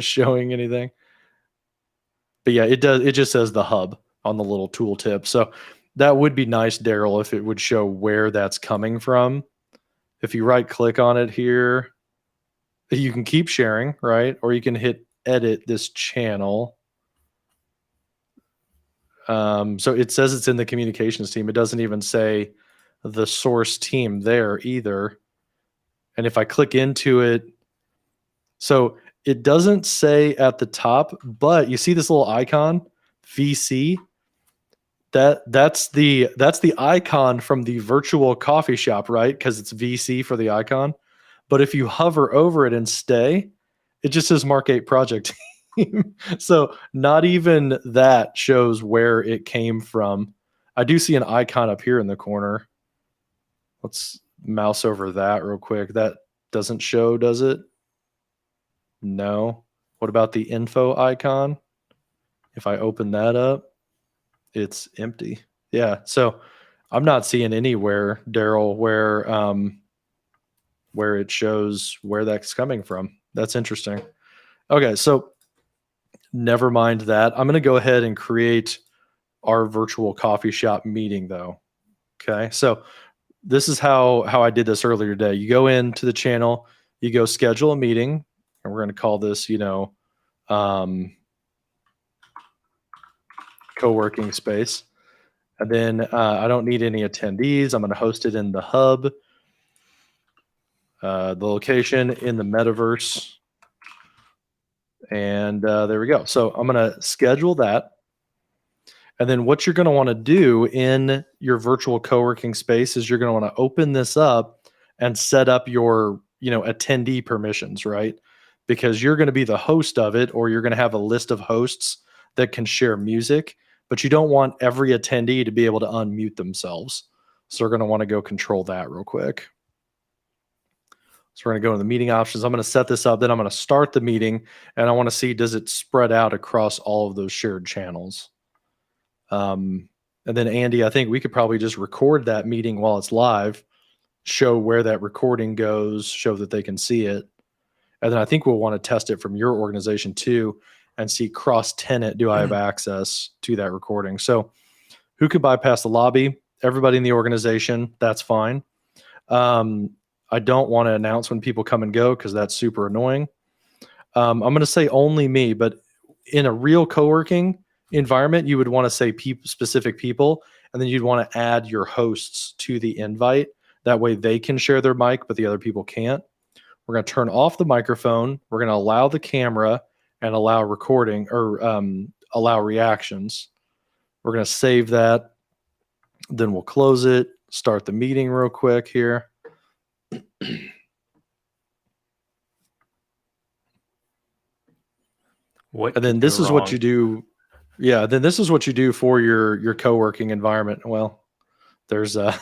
showing anything. But yeah, it does. It just says the hub on the little tooltip. So that would be nice, Daryl, if it would show where that's coming from. If you right click on it here, you can keep sharing, right? Or you can hit edit this channel. So it says it's in the communications team. It doesn't even say the source team there either. And if I click into it, so it doesn't say at the top, but you see this little icon, VC. That's the icon from the virtual coffee shop, right? Because it's VC for the icon. But if you hover over it and stay, it just says Mark 8 project team. So not even that shows where it came from. I do see an icon up here in the corner. Let's mouse over that real quick. That doesn't show, does it? No. What about the info icon? If I open that up, it's empty. Yeah. So I'm not seeing anywhere, Daryl, where it shows where that's coming from. That's interesting. Okay, so never mind that. I'm going to go ahead and create our virtual coffee shop meeting, though. Okay, so this is how I did this earlier today. You go into the channel, you go schedule a meeting, and we're going to call this, co-working space. And then I don't need any attendees. I'm going to host it in the hub. The location in the metaverse. And there we go. So I'm going to schedule that. And then what you're going to want to do in your virtual co-working space is you're going to want to open this up and set up your, attendee permissions, right? Because you're going to be the host of it, or you're going to have a list of hosts that can share music, but you don't want every attendee to be able to unmute themselves. So we're going to want to go control that real quick. So we're going to go to the meeting options. I'm going to set this up. Then I'm going to start the meeting, and I want to see, does it spread out across all of those shared channels? And then Andy, I think we could probably just record that meeting while it's live, show where that recording goes, show that they can see it. And then I think we'll want to test it from your organization too and see cross-tenant, do I have access to that recording? So who could bypass the lobby? Everybody in the organization, that's fine. I don't want to announce when people come and go because that's super annoying. I'm going to say only me, but in a real co-working environment, you would want to say specific people, and then you'd want to add your hosts to the invite. That way they can share their mic, but the other people can't. We're going to turn off the microphone. We're going to allow the camera and allow recording or allow reactions. We're going to save that. Then we'll close it, start the meeting real quick here. What And then could go this is what wrong? you do. Yeah, then this is what you do for your co-working environment. Well, there's let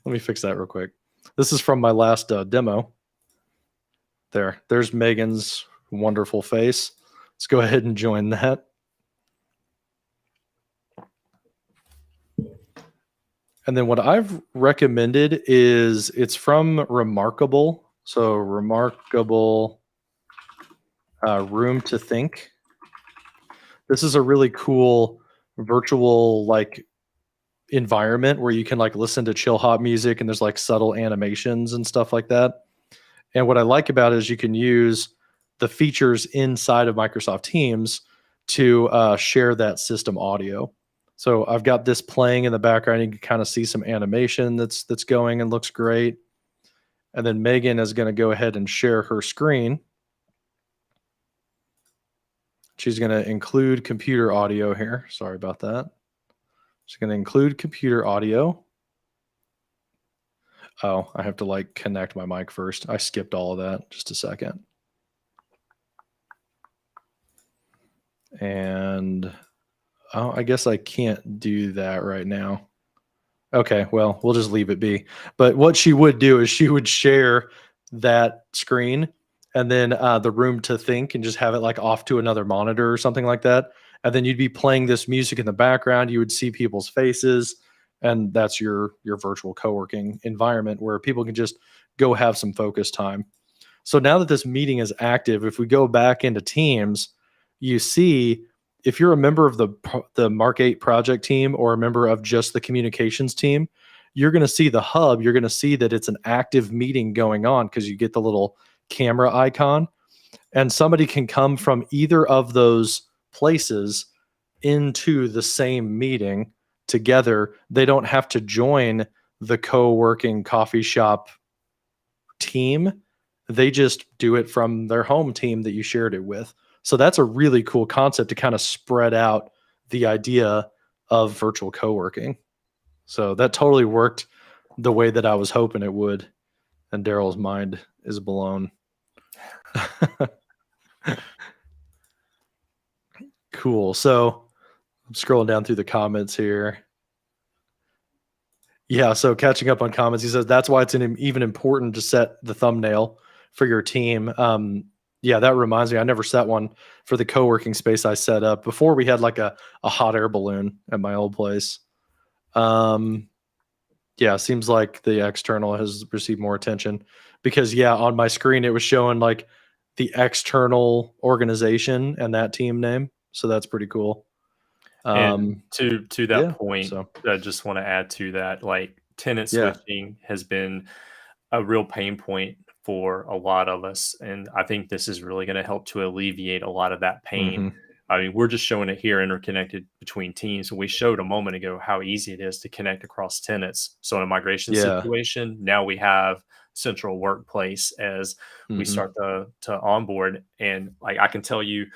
me fix that real quick. This is from my last demo. There's Megan's wonderful face. Let's go ahead and join that. And then what I've recommended is it's from Remarkable. So Remarkable Room to Think. This is a really cool virtual like environment where you can like listen to chill hop music and there's like subtle animations and stuff like that. And what I like about it is you can use the features inside of Microsoft Teams to share that system audio. So I've got this playing in the background. You can kind of see some animation that's going and looks great. And then Megan is going to go ahead and share her screen. She's going to include computer audio here. Sorry about that. She's going to include computer audio. Oh, I have to like connect my mic first. I skipped all of that. Just a second. And oh, I guess I can't do that right now. Okay, well, we'll just leave it be. But what she would do is she would share that screen and then the room to think and just have it like off to another monitor or something like that. And then you'd be playing this music in the background. You would see people's faces, and that's your virtual co-working environment where people can just go have some focus time. So now that this meeting is active, if we go back into Teams, you see if you're a member of the Mark 8 project team or a member of just the communications team, you're going to see the hub. You're going to see that it's an active meeting going on because you get the little camera icon, and somebody can come from either of those places into the same meeting together. They don't have to join the co-working coffee shop team. They just do it from their home team that you shared it with. So that's a really cool concept to kind of spread out the idea of virtual co-working. So that totally worked the way that I was hoping it would. And Daryl's mind is blown. Cool. So I'm scrolling down through the comments here. Yeah, so catching up on comments, he says that's why it's even important to set the thumbnail for your team. Yeah, that reminds me, I never set one for the co-working space I set up. Before we had like a hot air balloon at my old place. Yeah, seems like the external has received more attention because yeah, on my screen it was showing like the external organization and that team name. So that's pretty cool. And to that Yeah, point, so I just want to add to that, like tenant yeah. switching has been a real pain point for a lot of us. And I think this is really going to help to alleviate a lot of that pain. Hmm. I mean, we're just showing it here interconnected between teams. We showed a moment ago how easy it is to connect across tenants. So in a migration Yeah. situation, now we have central workplace as we Hmm. start to onboard. And like I can tell you,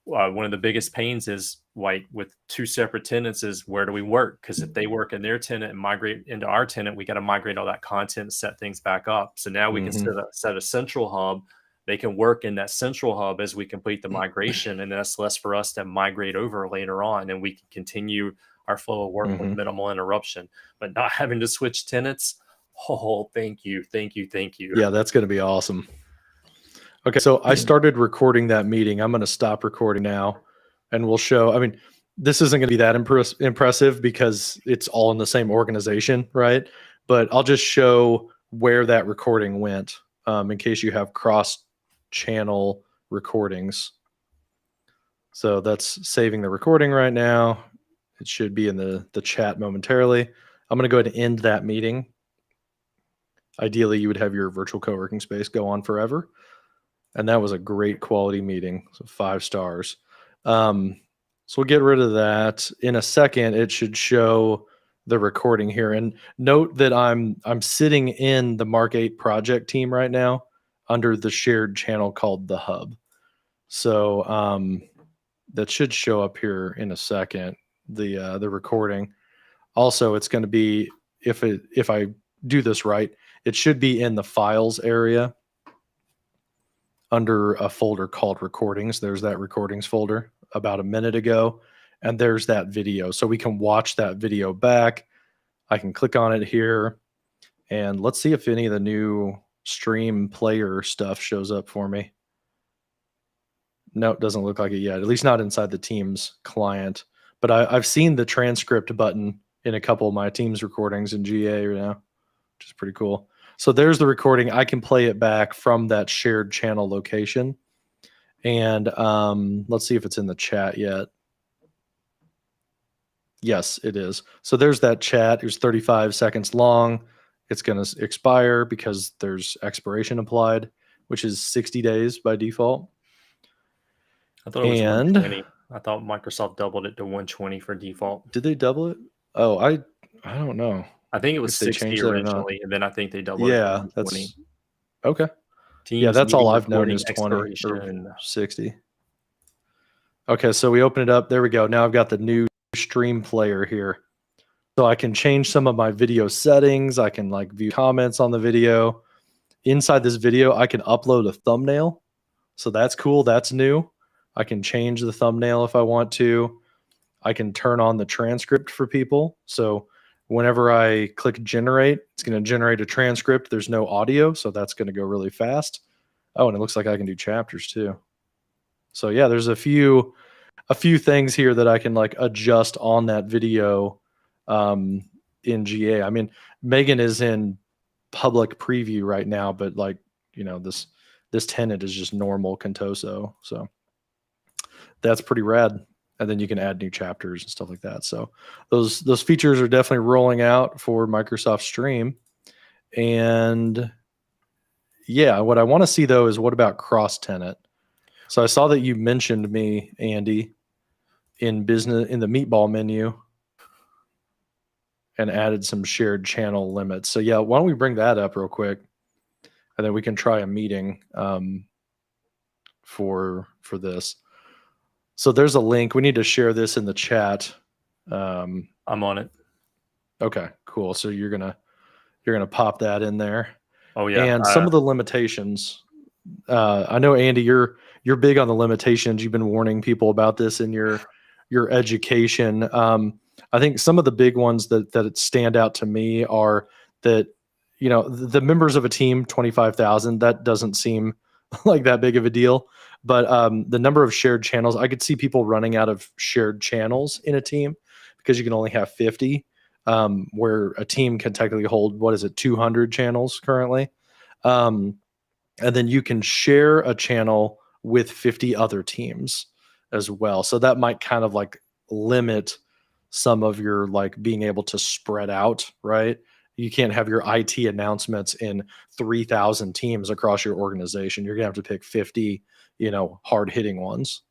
one of the biggest pains is like with two separate tenants is where do we work? Because if they work in their tenant and migrate into our tenant, we got to migrate all that content, set things back up. So now we can Hmm. set a central hub. They can work in that central hub as we complete the migration, and that's less for us to migrate over later on, and we can continue our flow of work with Hmm. minimal interruption. But not having to switch tenants, oh, thank you, thank you, thank you. Yeah, that's going to be awesome. Okay, so I started recording that meeting. I'm going to stop recording now, and we'll show. I mean, this isn't going to be that impressive because it's all in the same organization, right? But I'll just show where that recording went in case you have cross-channel recordings. So that's saving the recording right now. It should be in the chat momentarily. I'm going to go ahead and end that meeting. Ideally, you would have your virtual co-working space go on forever. And that was a great quality meeting. So 5 stars. So we'll get rid of that. In a second, it should show the recording here. And note that I'm sitting in the Mark 8 project team right now under the shared channel called the Hub. So that should show up here in a second. the recording. Also, it's going to be, if I do this right, it should be in the files area under a folder called recordings. There's that recordings folder about a minute ago, and there's that video. So we can watch that video back. I can click on it here, and let's see if any of the new stream player stuff shows up for me. No, it doesn't look like it yet, at least not inside the Teams client. But I've seen the transcript button in a couple of my Teams recordings in GA right now, which is pretty cool. So there's the recording. I can play it back from that shared channel location. And let's see if it's in the chat yet. Yes, it is. So there's that chat. It was 35 seconds long. It's going to expire because there's expiration applied, which is 60 days by default. I thought it was 120. I thought Microsoft doubled it to 120 for default. Did they double it? Oh, I don't know. I think it was 60 originally, and then I think they doubled it to 120. That's okay. Teams that's all I've known recording, is 20 or expiration. 60. Okay, so we open it up. There we go. Now I've got the new stream player here. So I can change some of my video settings. I can like view comments on the video. Inside this video, I can upload a thumbnail. So that's cool. That's new. I can change the thumbnail if I want to. I can turn on the transcript for people. So whenever I click generate, it's going to generate a transcript. There's no audio, so that's going to go really fast. Oh, and it looks like I can do chapters too. So yeah, there's a few things here that I can like adjust on that video in GA. I mean, Megan is in public preview right now, but like, you know, this tenant is just normal Contoso. So that's pretty rad. And then you can add new chapters and stuff like that. So those features are definitely rolling out for Microsoft Stream. And yeah, what I want to see though is what about cross-tenant? So I saw that you mentioned me, Andy, in the meatball menu and added some shared channel limits. So yeah, why don't we bring that up real quick, and then we can try a meeting for this. So there's a link. We need to share this in the chat. I'm on it. Okay, cool. So you're gonna pop that in there. Oh yeah. And some of the limitations. I know, Andy, you're big on the limitations. You've been warning people about this in your education. I think some of the big ones that stand out to me are that, you know, the members of a team, 25,000, that doesn't seem like that big of a deal. But the number of shared channels, I could see people running out of shared channels in a team because you can only have 50, where a team can technically hold, 200 channels currently. And then you can share a channel with 50 other teams as well. So that might kind of like limit some of your like being able to spread out, right? You can't have your IT announcements in 3,000 teams across your organization. You're gonna have to pick 50, you know, hard hitting ones.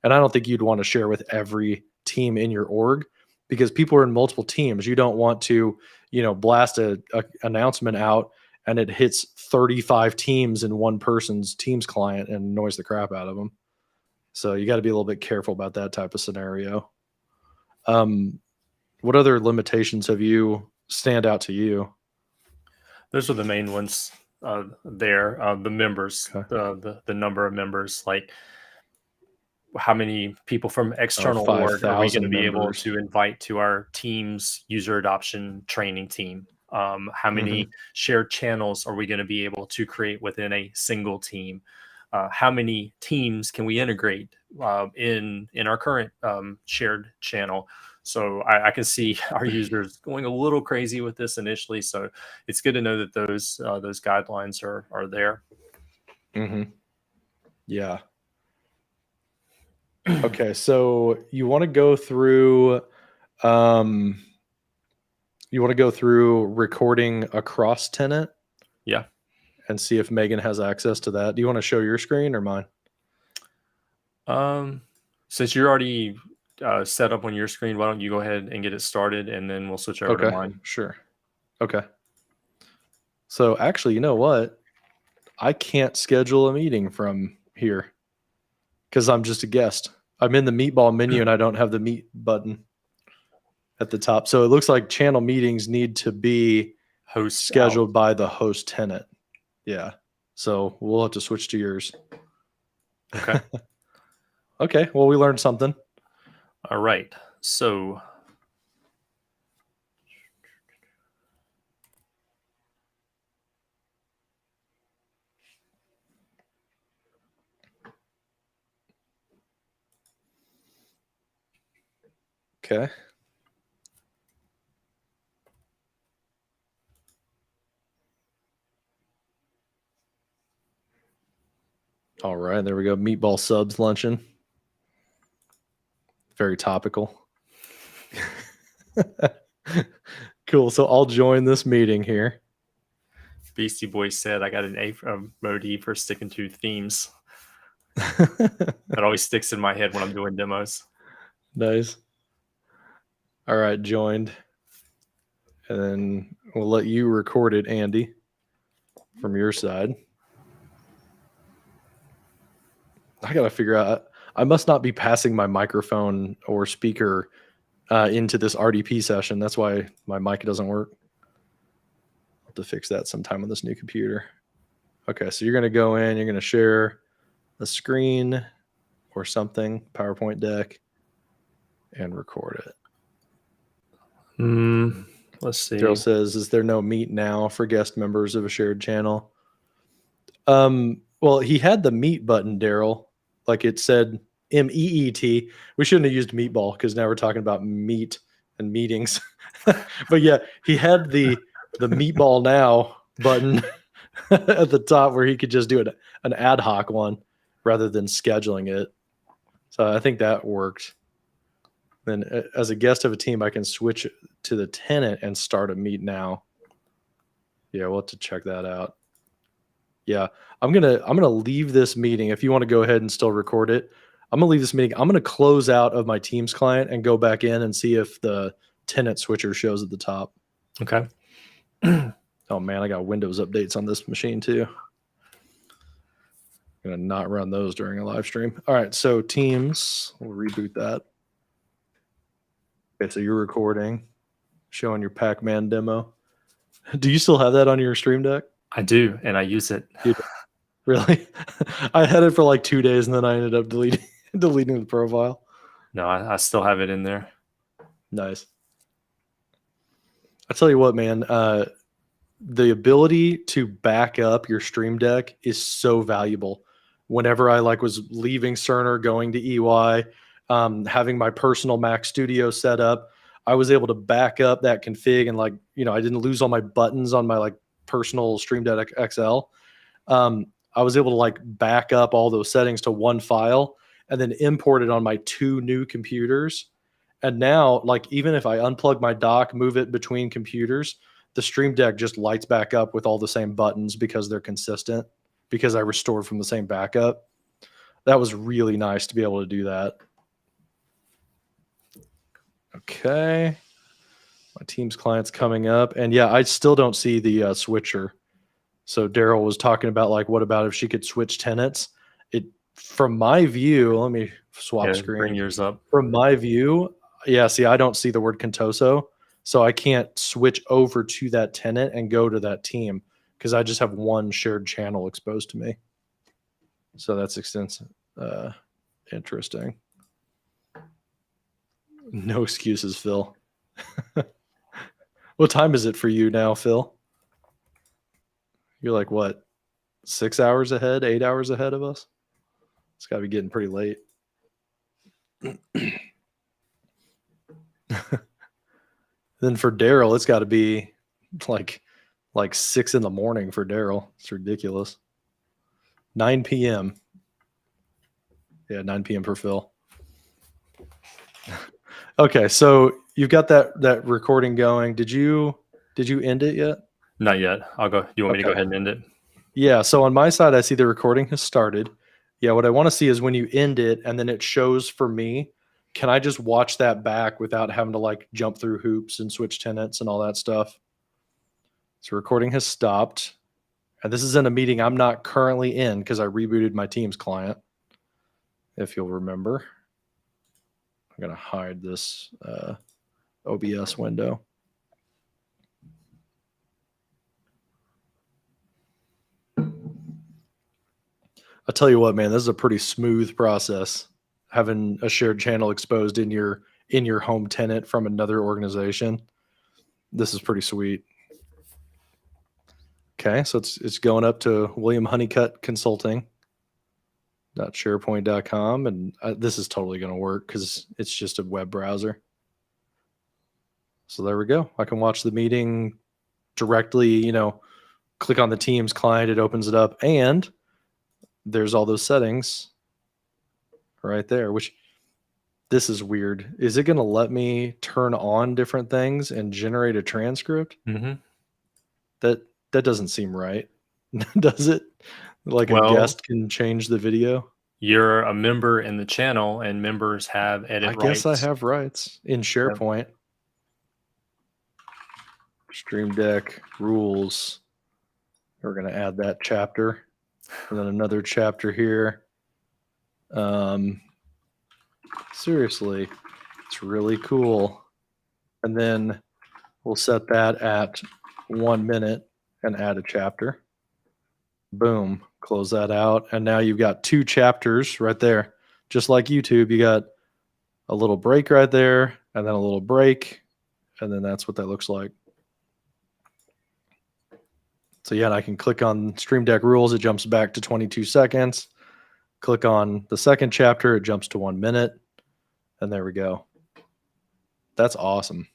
And I don't think you'd want to share with every team in your org because people are in multiple teams. You don't want to, you know, blast a announcement out and it hits 35 teams in one person's Teams client and annoys the crap out of them. So you got to be a little bit careful about that type of scenario. What other limitations have you stand out to you? Those are the main ones there. The members, okay. the number of members, like how many people from external org are we going to be able to invite to our team's user adoption training team? How many shared channels are we going to be able to create within a single team? How many teams can we integrate in our current shared channel? So I can see our users going a little crazy with this initially. So it's good to know that those guidelines are there. Yeah. Okay, so you want to go through recording across tenant? Yeah. And see if Megan has access to that. Do you want to show your screen or mine? Since you're already set up on your screen, why don't you go ahead and get it started, and then we'll switch over to mine. Sure. Okay. So actually, you know what? I can't schedule a meeting from here because I'm just a guest. I'm in the meatball menu and I don't have the meet button. at the top. So it looks like channel meetings need to be Host scheduled by the host tenant. Yeah. So we'll have to switch to yours. Okay. Okay. Well, we learned something. All right. So Okay. All right. There we go. Meatball subs luncheon. Very topical. Cool. So I'll join this meeting here. Beastie Boy said, I got an A from Modi for sticking to themes. That always sticks in my head when I'm doing demos. Nice. All right, joined. And then we'll let you record it, Andy, from your side. I got to figure out, I must not be passing my microphone or speaker into this RDP session. That's why my mic doesn't work. I'll have to fix that sometime on this new computer. Okay, so you're going to go in, you're going to share a screen or something, PowerPoint deck, and record it. Let's see. Daryl says, is there no meet now for guest members of a shared channel? Well, he had the meet button, Daryl. Like it said MEET. We shouldn't have used meatball because now we're talking about meat and meetings. But yeah, he had the meatball now button at the top where he could just do an ad hoc one rather than scheduling it. So I think that worked. Then as a guest of a team, I can switch to the tenant and start a meet now. Yeah, we'll have to check that out. Yeah, I'm gonna leave this meeting. If you want to go ahead and still record it, I'm gonna leave this meeting. I'm gonna close out of my Teams client and go back in and see if the tenant switcher shows at the top. Okay. Oh man, I got Windows updates on this machine too. I'm gonna not run those during a live stream. All right, so Teams, we'll reboot that. Okay, so you're recording, showing your Pac-Man demo. Do you still have that on your Stream Deck? I do, and I use it. Really? I had it for like 2 days and then I ended up deleting the profile. No, I still have it in there. Nice. I tell you what, man, the ability to back up your Stream Deck is so valuable. Whenever I was leaving Cerner, going to EY, having my personal Mac Studio set up, I was able to back up that config and I didn't lose all my buttons on my personal Stream Deck XL. I was able to back up all those settings to one file and then import it on my 2 new computers. And now, even if I unplug my dock, move it between computers, the Stream Deck just lights back up with all the same buttons because they're consistent, because I restored from the same backup. That was really nice to be able to do that. Okay. My Teams client's coming up. And yeah, I still don't see the switcher. So Daryl was talking about what about if she could switch tenants? From my view, let me swap screen. Bring yours up. From my view, yeah, see, I don't see the word Contoso, so I can't switch over to that tenant and go to that team because I just have one shared channel exposed to me. So that's extensive. Interesting. No excuses, Phil. What time is it for you now, Phil? You're what, 6 hours ahead, 8 hours ahead of us? It's got to be getting pretty late. Then for Daryl, it's got to be like 6 in the morning for Daryl. It's ridiculous. 9 p.m. Yeah, 9 p.m. for Phil. Okay, so you've got that recording going. Did you end it yet? Not yet. I'll go. You want me to go ahead and end it? Yeah, so on my side, I see the recording has started. Yeah, what I want to see is when you end it and then it shows for me, can I just watch that back without having to jump through hoops and switch tenants and all that stuff? So recording has stopped. And this is in a meeting I'm not currently in because I rebooted my Teams client, if you'll remember. I'm going to hide this OBS window. I'll tell you what, man, this is a pretty smooth process. Having a shared channel exposed in your home tenant from another organization. This is pretty sweet. Okay, so it's going up to William Honeycutt Consulting. .sharepoint.com, and this is totally going to work because it's just a web browser. So there we go. I can watch the meeting directly, click on the Teams client, it opens it up, and there's all those settings right there, which this is weird. Is it going to let me turn on different things and generate a transcript? Mm-hmm. That doesn't seem right. Does it? Like a guest can change the video? You're a member in the channel, and members have edit rights. I guess I have rights in SharePoint. Yep. Stream Deck rules. We're going to add that chapter. And then another chapter here. Seriously, it's really cool. And then we'll set that at 1 minute and add a chapter. Boom, close that out. And now you've got 2 chapters right there. Just like YouTube, you got a little break right there, and then a little break. And then that's what that looks like. So yeah, and I can click on Stream Deck rules. It jumps back to 22 seconds. Click on the second chapter. It jumps to 1 minute. And there we go. That's awesome.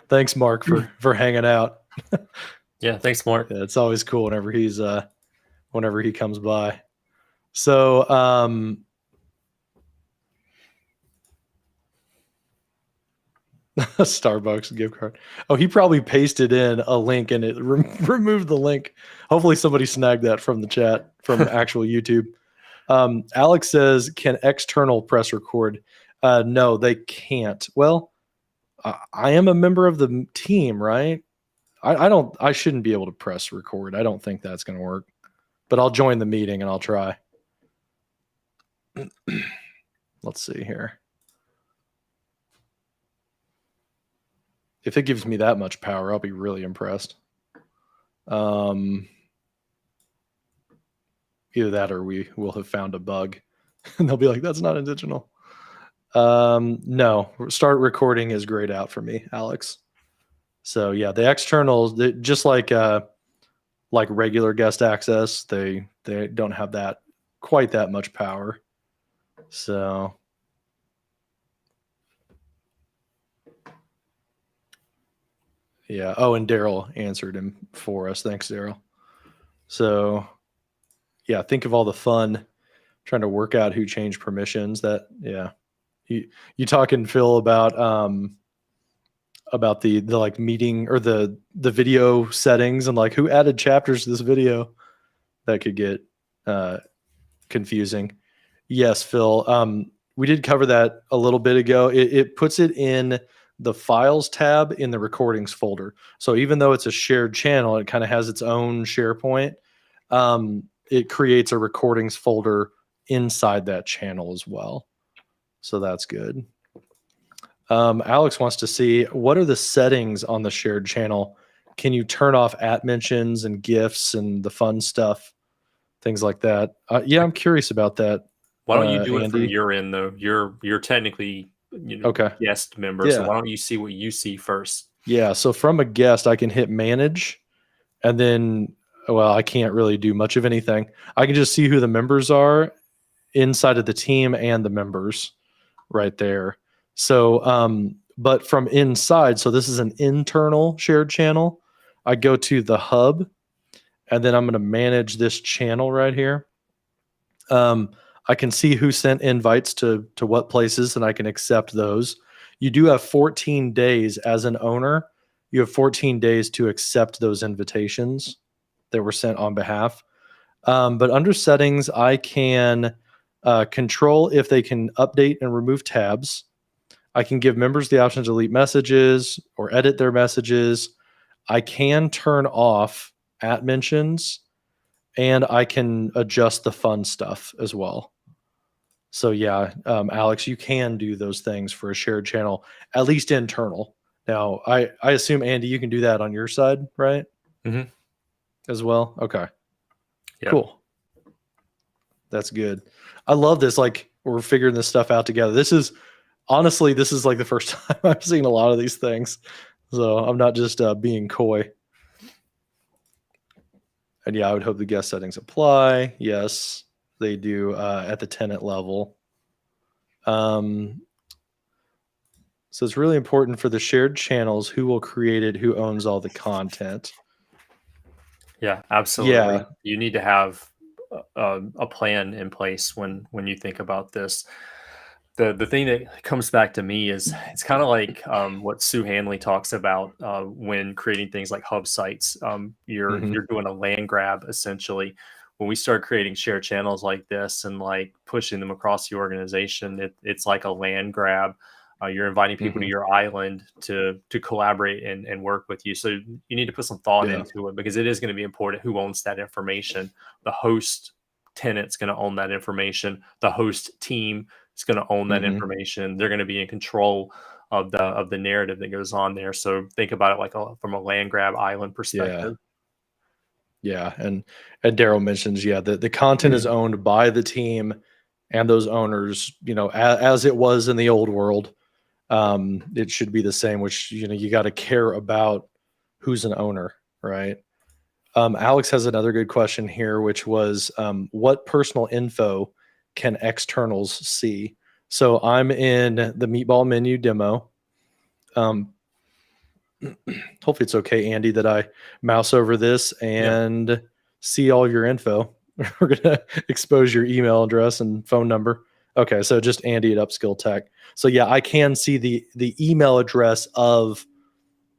Thanks, Mark, for hanging out. Yeah, thanks, Mark. Yeah, it's always cool whenever he comes by. So Starbucks gift card. Oh, he probably pasted in a link and it removed the link. Hopefully somebody snagged that from the chat from actual YouTube. Alex says, can external press record? No, they can't. Well, I am a member of the team, right? I shouldn't be able to press record. I don't think that's going to work, but I'll join the meeting and I'll try. Let's see here. If it gives me that much power, I'll be really impressed. Either that or we will have found a bug and they'll be like, that's not intentional. No, start recording is grayed out for me, Alex. So yeah, the externals, just like regular guest access, they don't have that quite that much power. So yeah. Oh, and Daryl answered him for us. Thanks, Daryl. So yeah, think of all the fun trying to work out who changed permissions. That yeah. You talking, Phil, about the like meeting or the video settings and like who added chapters to this video. That could get confusing. Yes, Phil. We did cover that a little bit ago. It puts it in the files tab in the recordings folder. So even though it's a shared channel, it kind of has its own SharePoint. It creates a recordings folder inside that channel as well. So that's good. Alex wants to see, what are the settings on the shared channel? Can you turn off @mentions and GIFs and the fun stuff, things like that? Yeah, I'm curious about that. Why don't you do it from your end, though? You're technically okay. Guest member, yeah. So why don't you see what you see first? Yeah, so from a guest, I can hit manage, and then, well, I can't really do much of anything. I can just see who the members are inside of the team and the members right there. So, but from inside, so this is an internal shared channel. I go to the hub, and then I'm going to manage this channel right here. I can see who sent invites to what places, and I can accept those. You do have 14 days as an owner. You have 14 days to accept those invitations that were sent on behalf. But under settings, I can control if they can update and remove tabs. I can give members the option to delete messages or edit their messages. I can turn off @mentions, and I can adjust the fun stuff as well. So yeah, Alex, you can do those things for a shared channel, at least internal. Now, I assume Andy, you can do that on your side, right? Mhm. As well. Okay, Yeah. cool. That's good. I love this. Like we're figuring this stuff out together. This is honestly, this is like the first time I've seen a lot of these things. So I'm not just being coy. And yeah, I would hope the guest settings apply. Yes, they do at the tenant level. So it's really important for the shared channels who will create it, who owns all the content. Yeah, absolutely. Yeah. You need to have a plan in place when you think about this. The thing that comes back to me is it's kind of like what Sue Hanley talks about when creating things like hub sites. Hmm. You're doing a land grab essentially. When we start creating shared channels like this and like pushing them across the organization, it's like a land grab. You're inviting people to Hmm. your island to collaborate and work with you. So you need to put some thought Yeah. into it because it is going to be important who owns that information. The host tenant's going to own that information. The host team is going to own that Hmm. information. They're going to be in control of the narrative that goes on there. So think about it like from a land grab island Yeah. perspective. Yeah. And Daryl mentions, yeah, the content is owned by the team and those owners, as it was in the old world. It should be the same, which, you got to care about who's an owner, right? Alex has another good question here, which was what personal info can externals see? So I'm in the meatball menu demo. Um, Hopefully it's okay, Andy, that I mouse over this Yeah. and see all your info. We're going to expose your email address and phone number. Okay, so just Andy at Upskill Tech. So yeah, I can see the email address of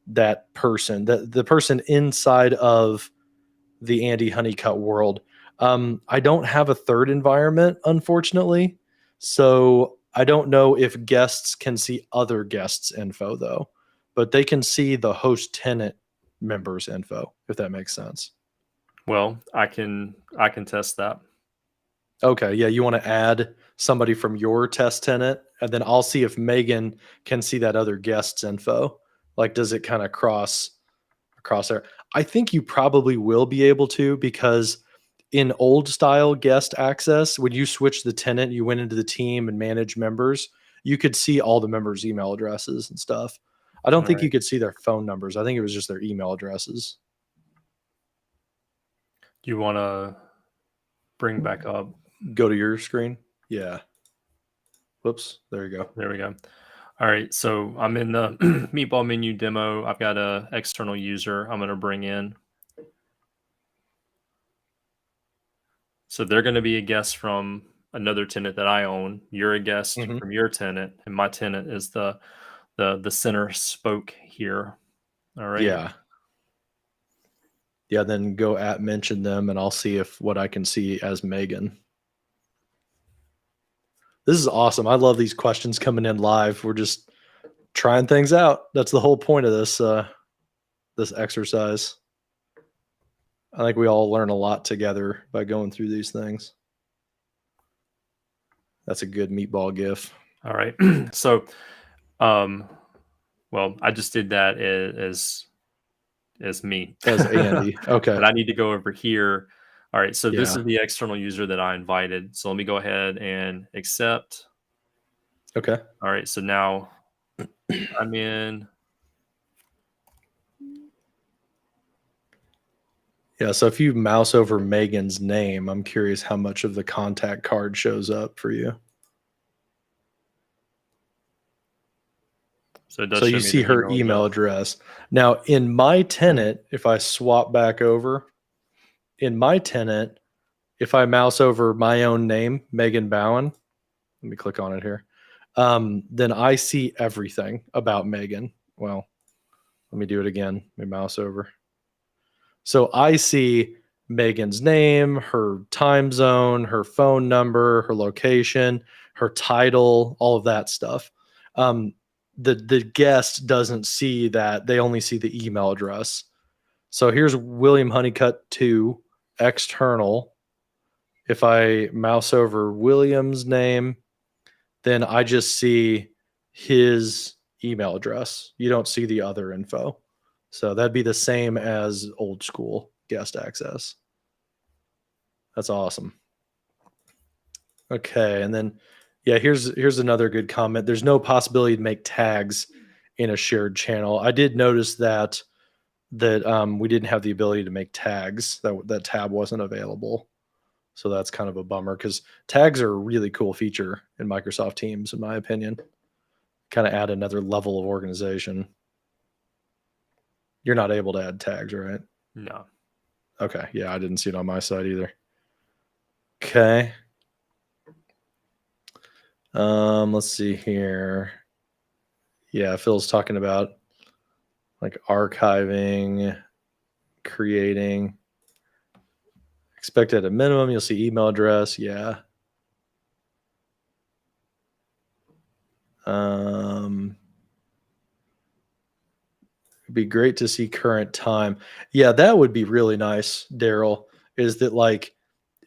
that person, the person inside of the Andy Honeycutt world. I don't have a third environment, unfortunately. So I don't know if guests can see other guests' info, though, but they can see the host tenant members' info, if that makes sense. Well, I can test that. Okay. Yeah. You want to add somebody from your test tenant, and then I'll see if Megan can see that other guest's info. Like, does it kind of cross there? I think you probably will be able to because in old style guest access, when you switch the tenant, you went into the team and manage members, you could see all the members' email addresses and stuff. I don't All think right. you could see their phone numbers. I think it was just their email addresses. Do you want to bring back up? Go to your screen. Yeah. Whoops. There you go. There we go. All right. So I'm in the meatball menu demo. I've got a external user I'm going to bring in. So they're going to be a guest from another tenant that I own. You're a guest Hmm. from your tenant, and my tenant is the center spoke here. All right. Yeah. Yeah. Then go at mention them and I'll see if what I can see as Megan. This is awesome. I love these questions coming in live. We're just trying things out. That's the whole point of this exercise. I think we all learn a lot together by going through these things. That's a good meatball gif. All right. So, um, well, I just did that as me, As Andy. Okay. but I need to go over here. All right. So this Yeah. is the external user that I invited. So let me go ahead and accept. Okay. All right. So now I'm in. Yeah. So if you mouse over Megan's name, I'm curious how much of the contact card shows up for you. So it does So show you me see the her email email address. address. Now, in my tenant, if I swap back over, in my tenant, if I mouse over my own name, Megan Bowen, let me click on it here. Then I see everything about Megan. Well, let me do it again. Let me mouse over. So I see Megan's name, her time zone, her phone number, her location, her title, all of that stuff. Um, the guest doesn't see that; they only see the email address. So here's William Honeycutt 2 external. If I mouse over William's name, then I just see his email address. You don't see the other info. So that'd be the same as old school guest access. That's awesome. Okay, and then yeah, here's another good comment. There's no possibility to make tags in a shared channel. I did notice that we didn't have the ability to make tags. That tab wasn't available. So that's kind of a bummer because tags are a really cool feature in Microsoft Teams, in my opinion. Kind of add another level of organization. You're not able to add tags, right? No. Okay. Yeah, I didn't see it on my side either. Okay. Let's see here. Yeah, Phil's talking about like archiving, creating. Expect at a minimum, you'll see email address. Yeah. It'd be great to see current time. Yeah, that would be really nice, Daryl. Is that like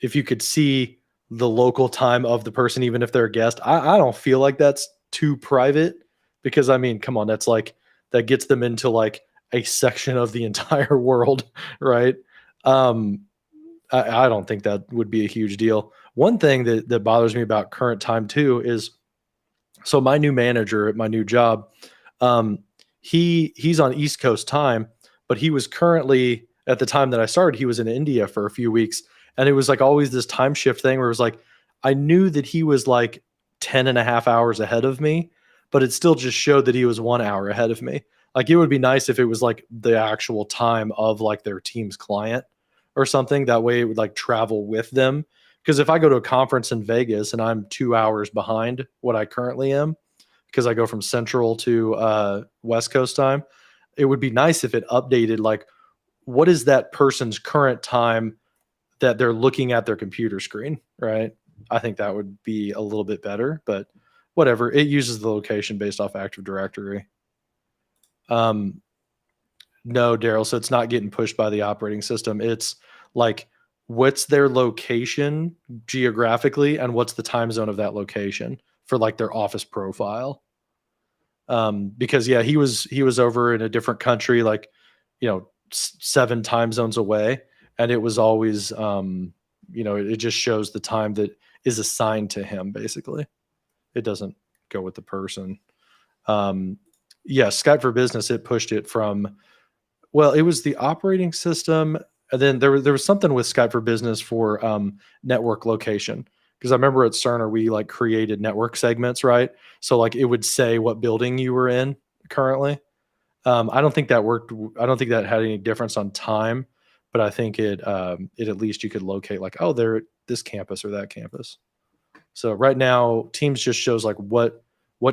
if you could see the local time of the person, even if they're a guest? I don't feel like that's too private because I mean, come on, that's like that gets them into like a section of the entire world, right? Um, I don't think that would be a huge deal. One thing that bothers me about current time too is so my new manager at my new job, um, he's on East Coast time, but he was currently at the time that I started, he was in India for a few weeks, and it was like always this time shift thing where it was like I knew that he was like 10 and a half hours ahead of me, but it still just showed that he was 1 hour ahead of me. Like it would be nice if it was like the actual time of like their team's client or something. That way it would like travel with them. Because if I go to a conference in Vegas and I'm 2 hours behind what I currently am, because I go from Central to West Coast time, it would be nice if it updated like what is that person's current time that they're looking at their computer screen, right? I think that would be a little bit better, but whatever. It uses the location based off Active Directory. No, Daryl. So it's not getting pushed by the operating system. It's like what's their location geographically and what's the time zone of that location for like their office profile. Because yeah, he was over in a different country, like 7 time zones away, and it was always it just shows the time that is assigned to him. Basically, it doesn't go with the person. Yeah, Skype for Business, it pushed it from well, it was the operating system, and then there was something with Skype for Business for network location. Because I remember at Cerner we like created network segments, right? So like it would say what building you were in currently. I don't think that worked. I don't think that had any difference on time, but I think it at least you could locate like, oh, they're at this campus or that campus. So right now, Teams just shows like what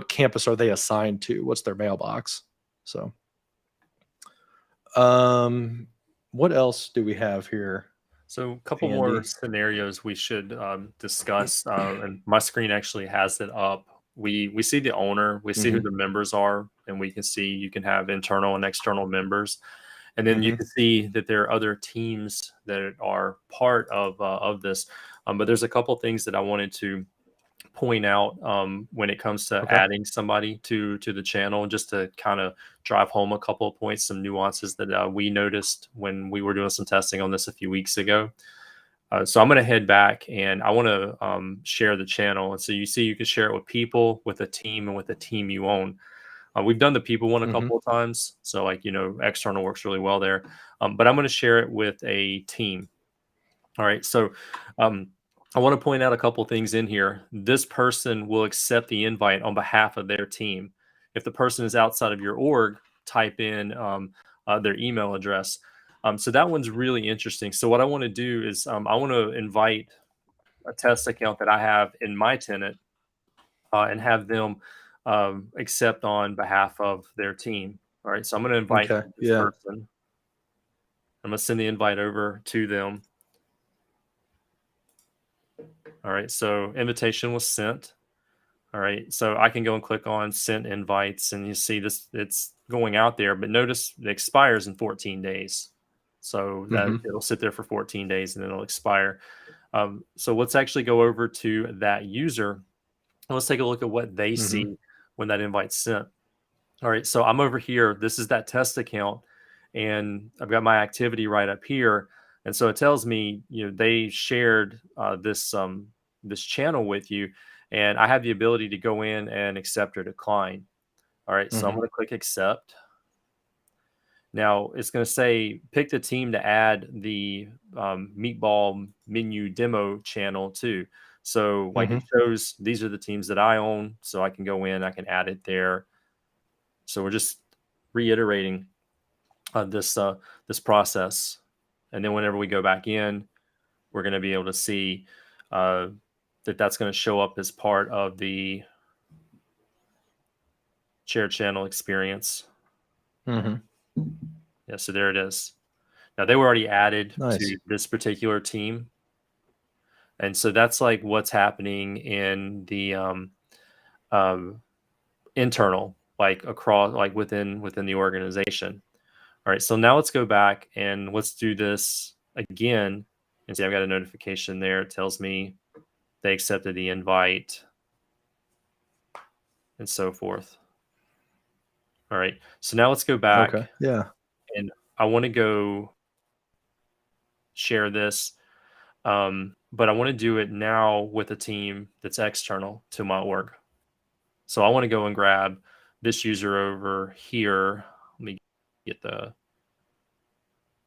campus are they assigned to? What's their mailbox? So what else do we have here? So a couple Andy? more scenarios we should discuss. And my screen actually has it up. We see the owner, we see who the members are, and we can see you can have internal and external members. And then you can see that there are other teams that are part of this. But there's a couple things that I wanted to point out when it comes to adding somebody to the channel, just to kind of drive home a couple of points, some nuances that we noticed when we were doing some testing on this a few weeks ago. So I'm going to head back and I want to share the channel. And so you see, you can share it with people, with a team, and with a team you own. We've done the people one a couple of times. So like, external works really well there. But I'm going to share it with a team. All right. So I want to point out a couple things in here. This person will accept the invite on behalf of their team. If the person is outside of your org, type in their email address. So that one's really interesting. So what I want to do is I want to invite a test account that I have in my tenant and have them accept on behalf of their team. All right. So I'm going to invite this person. I'm going to send the invite over to them. All right, so invitation was sent. All right, so I can go and click on send invites, and you see this, it's going out there, but notice it expires in 14 days. So that it'll sit there for 14 days and then it'll expire. So let's actually go over to that user. And let's take a look at what they see when that invite's sent. All right, so I'm over here. This is that test account, and I've got my activity right up here. And so it tells me, they shared this channel with you, and I have the ability to go in and accept or decline. All right, so I'm going to click accept. Now it's going to say pick the team to add the meatball menu demo channel to. So like it shows these are the teams that I own, so I can go in, I can add it there. So we're just reiterating this process, and then whenever we go back in, we're going to be able to see that that's going to show up as part of the shared channel experience. Yeah, so there it is. Now they were already added to this particular team, and so that's like what's happening in the internal, like across, like within the organization. All right, so now let's go back and let's do this again. And see, I've got a notification there. It tells me they accepted the invite and so forth. All right, so now let's go back. Okay. Yeah. And I want to go share this, but I want to do it now with a team that's external to my org. So I want to go and grab this user over here. Let me get the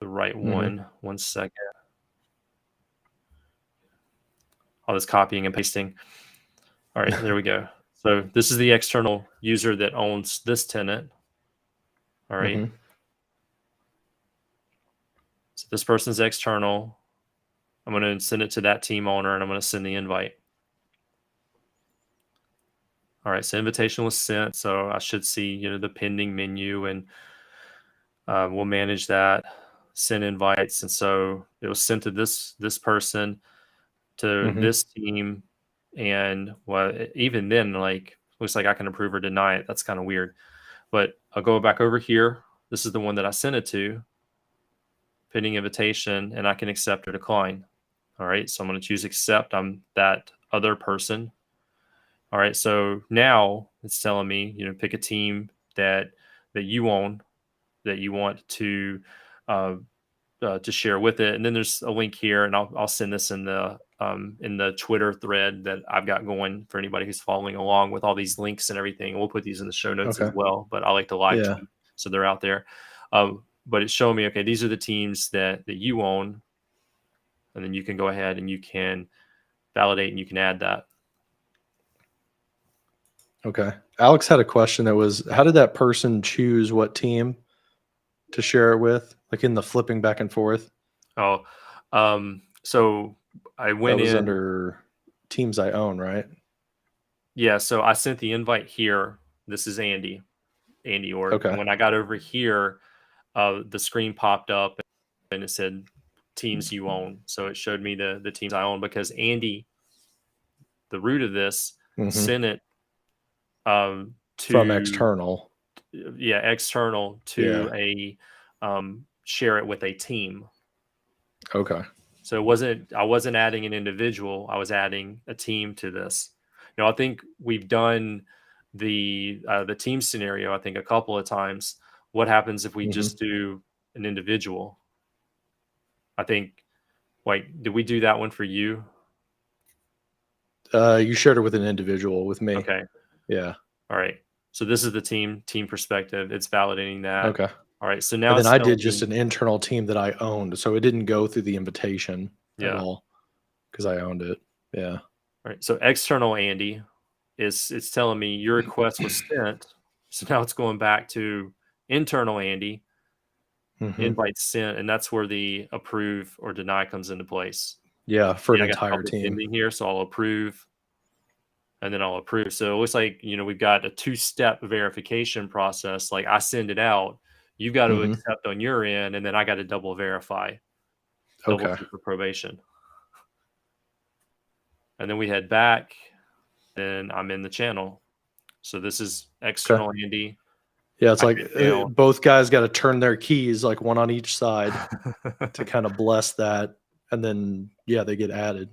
right one. 1 second. All this copying and pasting. All right, there we go. So this is the external user that owns this tenant. All right. So this person's external. I'm going to send it to that team owner, and I'm going to send the invite. All right, so invitation was sent. So I should see, the pending menu, and we'll manage that. Send invites, and so it was sent to this person, to this team, and well, even then, like looks like I can approve or deny it. That's kind of weird, but I'll go back over here. This is the one that I sent it to. Pending invitation, and I can accept or decline. All right, so I'm going to choose accept. I'm that other person. All right, so now it's telling me, pick a team that you own, that you want to share with it. And then there's a link here, and I'll send this in the Twitter thread that I've got going for anybody who's following along with all these links and everything. We'll put these in the show notes as well, but I like to live tweet, so they're out there. But it's showing me, okay, these are the teams that you own, and then you can go ahead and you can validate and you can add that. Okay. Alex had a question that was, how did that person choose what team to share it with, like in the flipping back and forth? Oh, so I went in under teams I own, right? Yeah, so I sent the invite here. This is Andy org. Okay. And when I got over here, the screen popped up and it said teams you own. So it showed me the teams I own, because Andy, the root of this, sent it to from external. Yeah, external to a share it with a team. Okay. So I wasn't adding an individual, I was adding a team to this. I think we've done the team scenario, I think, a couple of times. What happens if we just do an individual? I think, did we do that one for you? You shared it with an individual with me. Okay. Yeah. All right. So this is the team perspective. It's validating that. Okay. All right. So now then I did just an internal team that I owned, so it didn't go through the invitation at all because I owned it. Yeah. All right. So external Andy it's telling me your request was sent. So now it's going back to internal Andy. Invite sent, and that's where the approve or deny comes into place. Yeah, for an entire team here, so I'll approve, and then I'll approve. So it looks like we've got a 2-step verification process. Like I send it out, you've got to accept on your end, and then I got to double verify, double check for probation, and then we head back. Then I'm in the channel. So this is external Andy. Yeah, it's like both guys got to turn their keys, like one on each side, to kind of bless that and then they get added.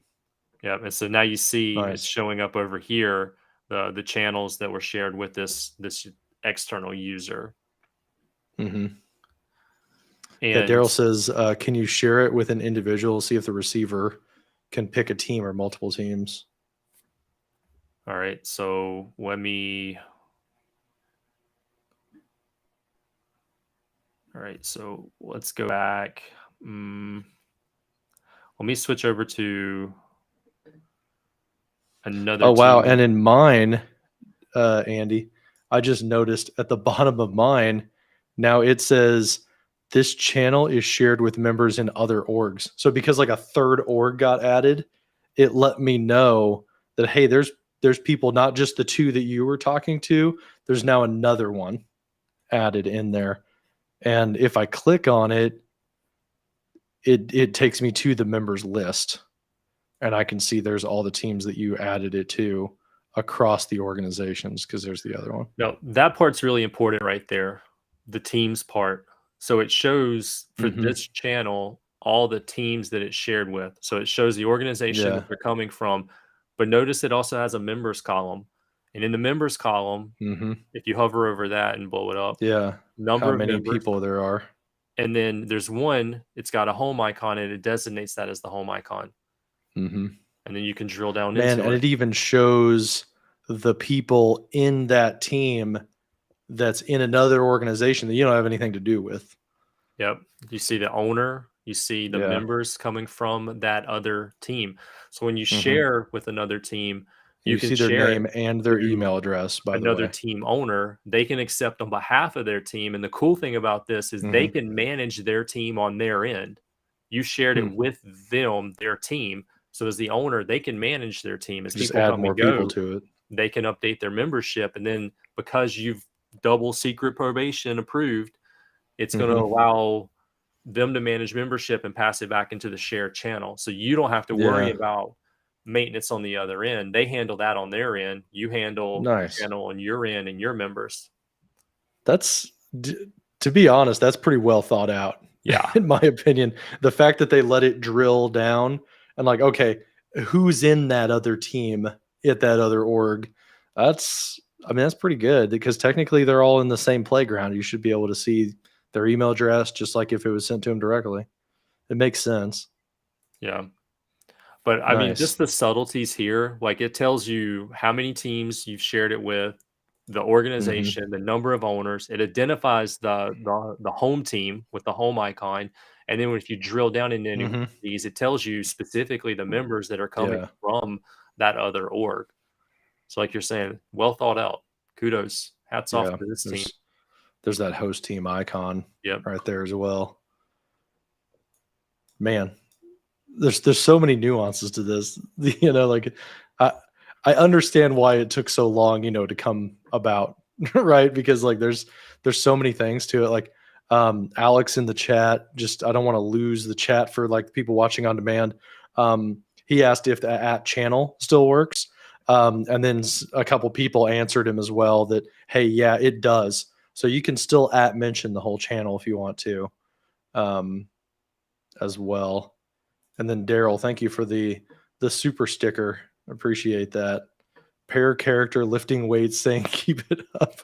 Yeah, and so now you see it's Nice. showing up over here, the channels that were shared with this external user. Mm-hmm. Yeah, And Daryl says, can you share it with an individual, see if the receiver can pick a team or multiple teams? all right, so let me. All right, so let's go back. Let me switch over to another Oh, wow. team. And in mine, Andy, I just noticed at the bottom of mine, now it says this channel is shared with members in other orgs. So because like a third org got added, it let me know that, hey, there's people, not just the two that you were talking to, there's now another one added in there. And if I click on it, it takes me to the members list, and I can see there's all the teams that you added it to across the organizations, because there's the other one. No, that part's really important right there, the teams part. So it shows for Mm-hmm. this channel all the teams that it's shared with. So it shows the organization Yeah. that they're coming from, but notice it also has a members column. And in the members column, Mm-hmm. if you hover over that and blow it up, Yeah. How number of many members, people there are. and then there's one, it's got a home icon and it designates that as the home icon. Mm-hmm. And then you can drill down Man, into and it. it even shows the people in that team that's in another organization that you don't have anything to do with. Yep. You see the owner, you see the Yeah. members coming from that other team. So when you Mm-hmm. share with another team, you You can see their share it name and their to email address, by the another way. team owner. They can accept on behalf of their team. And the cool thing about this is they Mm-hmm. can manage their team on their end. You shared it Hmm. with them, their team. So as the owner, they can manage their team. As Just people add come more and people go, to it. they can update their membership. And then because you've double secret probation approved, it's going to Mm-hmm. allow them to manage membership and pass it back into the shared channel. So you don't have to worry Yeah. about maintenance on the other end. They handle that on their end. You handle the Nice. channel on your end and your members. That's, to be honest, that's pretty well thought out. Yeah. In my opinion. The fact that they let it drill down and like, okay, who's in that other team at that other org? That's pretty good, because technically they're all in the same playground. You should be able to see their email address just like if it was sent to them directly. It makes sense. Yeah. But I mean, Nice. just the subtleties here, like it tells you how many teams you've shared it with, the organization, Mm-hmm. the number of owners. It identifies the home team with the home icon, and then if you drill down into any one Mm-hmm. of these, it tells you specifically the members that are coming Yeah. from that other org. So, like you're saying, well thought out. Kudos. Hats off Yeah. to this team. There's that host team icon Yep. right there as well. Man, there's so many nuances to this. Like I I understand why it took so long, to come about, right? Because like there's so many things to it. Like Alex in the chat, just I don't want to lose the chat for like people watching on demand. He asked if the at channel still works. And then a couple people answered him as well that, hey, yeah, it does. So you can still at mention the whole channel if you want to, um, as well. And then Daryl, thank you for the super sticker. Appreciate that. Pair character lifting weights saying keep it up.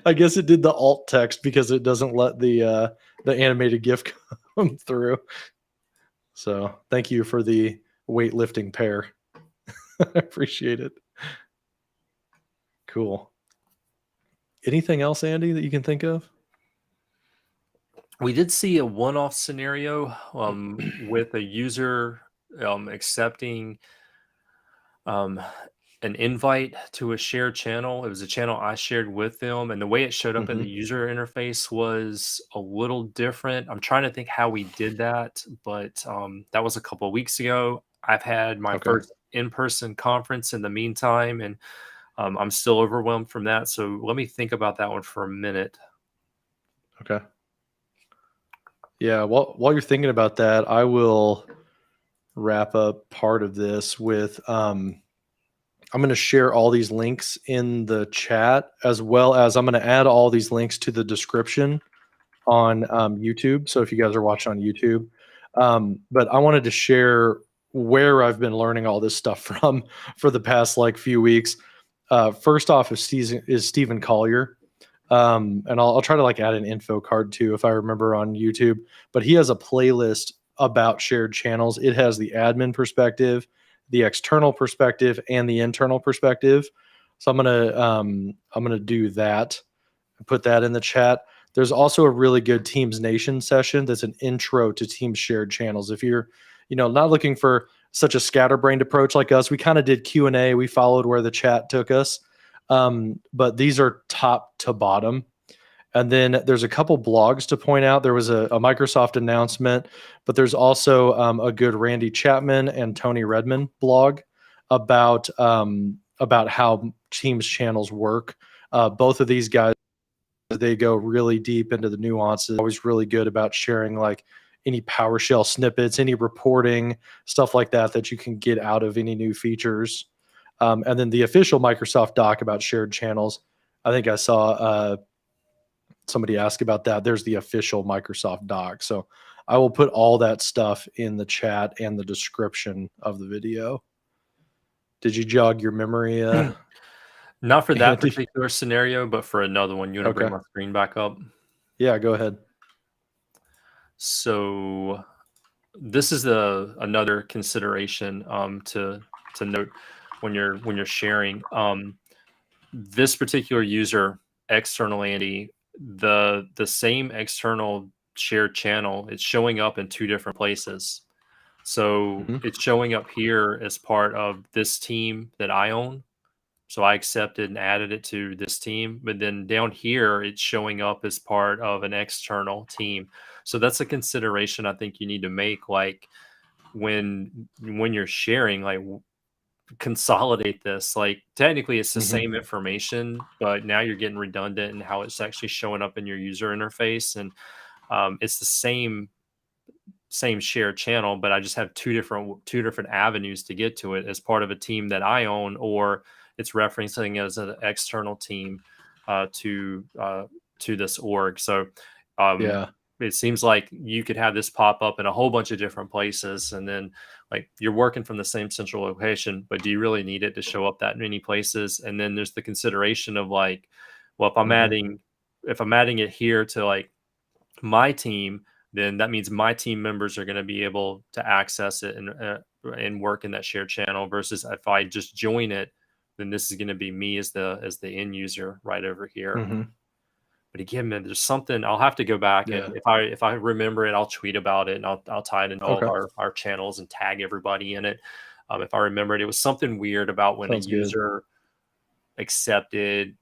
I guess it did the alt text because it doesn't let the animated GIF come through. So thank you for the weightlifting pair. I appreciate it. Cool. Anything else, Andy, that you can think of? We did see a one-off scenario with a user accepting an invite to a shared channel. It was a channel I shared with them, and the way it showed up in the Mm-hmm. user interface was a little different. I'm trying to think how we did that, but that was a couple of weeks ago. I've had my Okay. first in-person conference in the meantime, and I'm still overwhelmed from that. So let me think about that one for a minute. Okay. Yeah. While you're thinking about that, I will wrap up part of this with I'm going to share all these links in the chat, as well as I'm going to add all these links to the description on YouTube. So if you guys are watching on YouTube, But I wanted to share where I've been learning all this stuff from for the past like few weeks. First off is Stephen Collier. And I'll try to like add an info card too if I remember on YouTube. But he has a playlist about shared channels. It has the admin perspective, the external perspective, and the internal perspective. So I'm gonna do that and put that in the chat. There's also a really good Teams Nation session that's an intro to Teams shared channels. If you're, not looking for such a scatterbrained approach like us, we kind of did Q&A. We followed where the chat took us. But these are top to bottom. And then there's a couple blogs to point out. There was a Microsoft announcement, but there's also a good Randy Chapman and Tony Redman blog about how Teams channels work. Both of these guys, they go really deep into the nuances. Always really good about sharing like any PowerShell snippets, any reporting, stuff like that you can get out of any new features. And then the official Microsoft doc about shared channels. I think I saw somebody ask about that. There's the official Microsoft doc. So I will put all that stuff in the chat and the description of the video. Did you jog your memory? Not for that Andy? particular scenario, but for another one. You want to bring Okay. my screen back up? Yeah, go ahead. So this is another consideration to note when you're sharing. This particular user, external Andy, the same external shared channel, it's showing up in two different places. So it's showing up here as part of this team that I own. So I accepted and added it to this team. But then down here, it's showing up as part of an external team. So that's a consideration I think you need to make. Like when you're sharing, like consolidate this. Like technically it's the same information, but now you're getting redundant in how it's actually showing up in your user interface. And it's the same shared channel, but I just have two different avenues to get to it as part of a team that I own, or it's referencing as an external team to this org. So Yeah. it seems like you could have this pop up in a whole bunch of different places, and then like you're working from the same central location, but do you really need it to show up that many places? And then there's the consideration of like, well, if I'm adding it here to like my team, then that means my team members are going to be able to access it and work in that shared channel. Versus if I just join it, then this is going to be me as the end user right over here. But again, man, there's something I'll have to go back and if I remember it, I'll tweet about it and I'll tie it into all of our channels and tag everybody in it. If I remember it was something weird about when Sounds a good. user accepted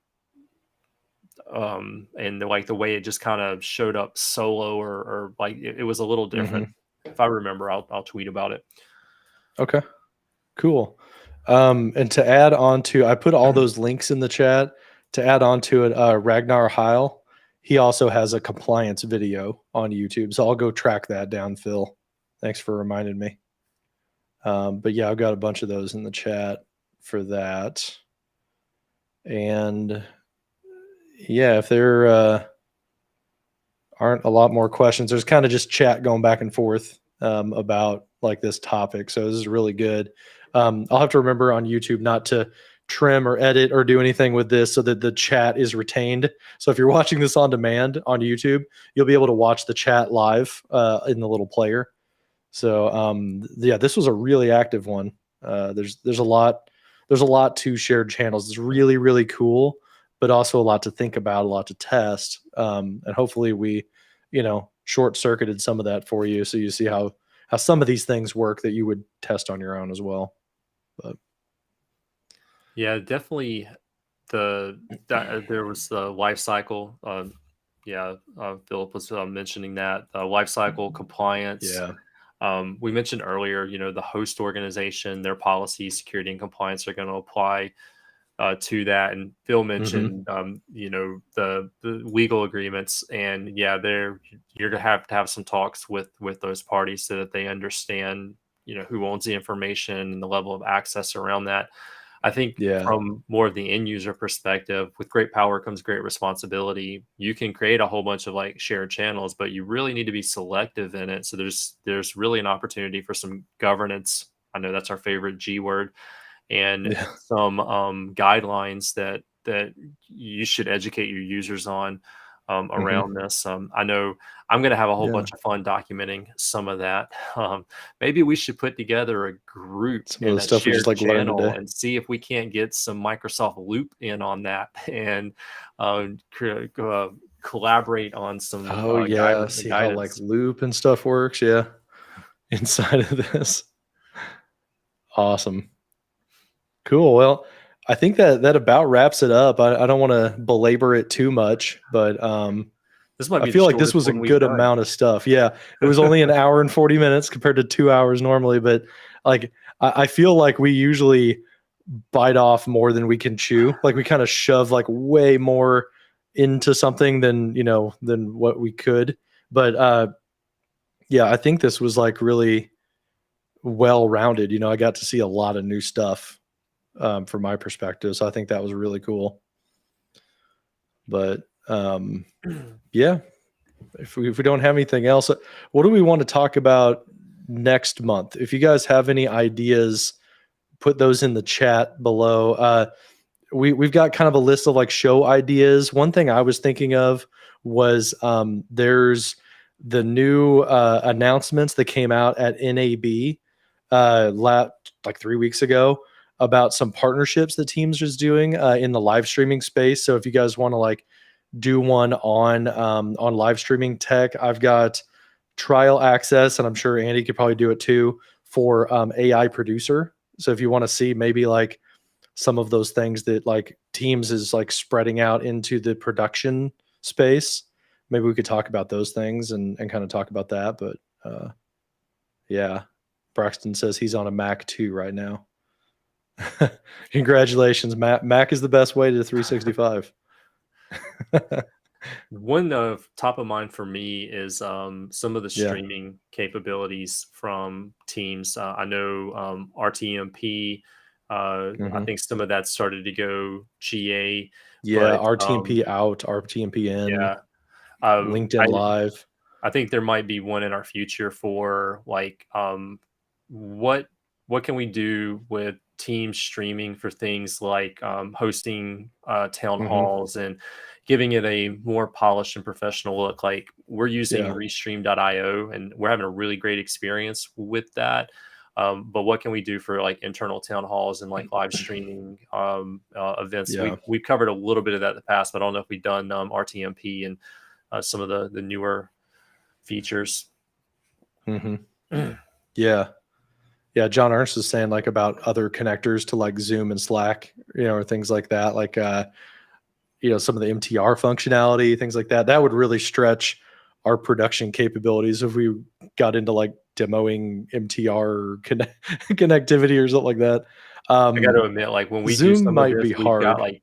and the way it just kind of showed up solo or like it was a little different. If I remember, I'll tweet about it. Okay, cool. And to add on to, I put all those links in the chat. To add on to it, Ragnar Heil, he also has a compliance video on YouTube. So I'll go track that down, Phil. Thanks for reminding me. But yeah, I've got a bunch of those in the chat for that. And yeah, if there aren't a lot more questions, there's kind of just chat going back and forth about like this topic. So this is really good. I'll have to remember on YouTube not to trim or edit or do anything with this so that the chat is retained. So if you're watching this on demand on YouTube, you'll be able to watch the chat live in the little player. So yeah, this was a really active one. There's a lot to shared channels. It's really, really cool, but also a lot to think about, a lot to test. And hopefully we, short circuited some of that for you. So you see how some of these things work that you would test on your own as well. But yeah, definitely there was the life cycle. Philip was mentioning that life cycle compliance. yeah. We mentioned earlier, the host organization, their policies, security and compliance are going to apply to that. And Phil mentioned, the legal agreements, and yeah, you're going to have some talks with those parties so that they understand, who owns the information and the level of access around that. I think Yeah. from more of the end user perspective, with great power comes great responsibility. You can create a whole bunch of like shared channels, but you really need to be selective in it. So there's really an opportunity for some governance. I know that's our favorite G word, and Yeah. some guidelines that you should educate your users on Hmm. around this. I know I'm going to have a whole Yeah. bunch of fun documenting some of that. Maybe we should put together a group Some of in the a stuff we just shared like learned channel today. and see if we can't get some Microsoft Loop in on that and collaborate on some Oh yeah. See how like guidance. loop and stuff works. Yeah. Inside of this. Awesome. Cool. Well, I think that about wraps it up. I don't want to belabor it too much, but This might I be the feel like this shortest was a one we've good done. amount of stuff. Yeah. It was only an hour and 40 minutes compared to 2 hours normally, but like I feel like we usually bite off more than we can chew. Like we kind of shove like way more into something than, than what we could. But yeah, I think this was like really well rounded. I got to see a lot of new stuff from my perspective. So I think that was really cool. But yeah, if we don't have anything else, what do we want to talk about next month? If you guys have any ideas, put those in the chat below. We've got kind of a list of like show ideas. One thing I was thinking of was there's the new announcements that came out at NAB like 3 weeks ago about some partnerships that Teams is doing in the live streaming space. So if you guys want to like do one on live streaming tech, I've got trial access, and I'm sure Andy could probably do it too for AI producer. So if you want to see maybe like some of those things that like Teams is like spreading out into the production space, maybe we could talk about those things and kind of talk about that. But yeah, Braxton says he's on a Mac 2 right now. Congratulations, Mac. Mac is the best way to 365. One of top of mind for me is some of the Yeah. streaming capabilities from Teams. I know RTMP. I Hmm. think some of that started to go GA, Yeah. but RTMP out, RTMP in, yeah, uh, LinkedIn I Live. I think there might be one in our future for like what what can we do with team streaming for things like hosting town Hmm. halls and giving it a more polished and professional look. Like we're using Yeah. restream.io and we're having a really great experience with that. But what can we do for like internal town halls and like live streaming events? Yeah. We've covered a little bit of that in the past, but I don't know if we've done RTMP and some of the newer features. Hmm. Yeah. Yeah. John Ernst is saying like about other connectors to like Zoom and Slack, or things like that. Like, some of the MTR functionality, things like that. That would really stretch our production capabilities if we got into like demoing MTR connectivity or something like that. I got to admit, like when we do Zoom some of might this, be we've got hard. like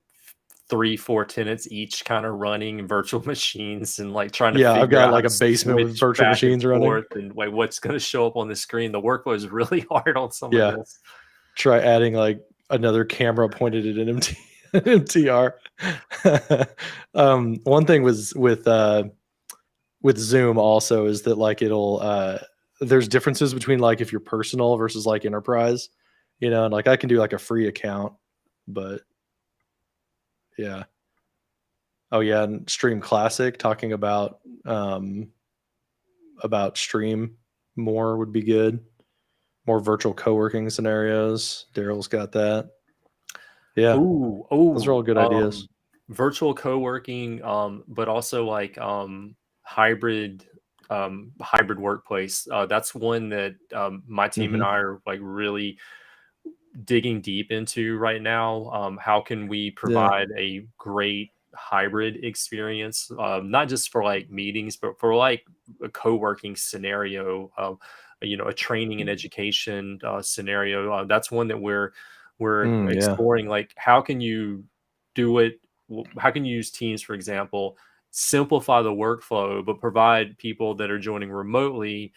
3, 4 tenants each kind of running virtual machines and like trying to Yeah, I've figure got out how like to a basement with switch virtual back and machines running. forth and like what's going to show up on the screen. The workflow is really hard on some of Yeah, this. try adding like another camera pointed at an MTR. One thing was with Zoom also is that like it'll there's differences between like if you're personal versus like enterprise, and like I can do like a free account, but yeah. Oh yeah, and Stream Classic talking about Stream more would be good. More virtual co-working scenarios. Daryl's got that. Yeah, Ooh, those are all ooh, good ideas. virtual co-working, but also like hybrid workplace. That's one that my team and Hmm. I are like really digging deep into right now. How can we Yeah. provide a great hybrid experience, not just for like meetings, but for like a co-working scenario, a training and education scenario. That's one that we're Yeah. exploring. Like, how can you do it? How can you use Teams, for example, simplify the workflow, but provide people that are joining remotely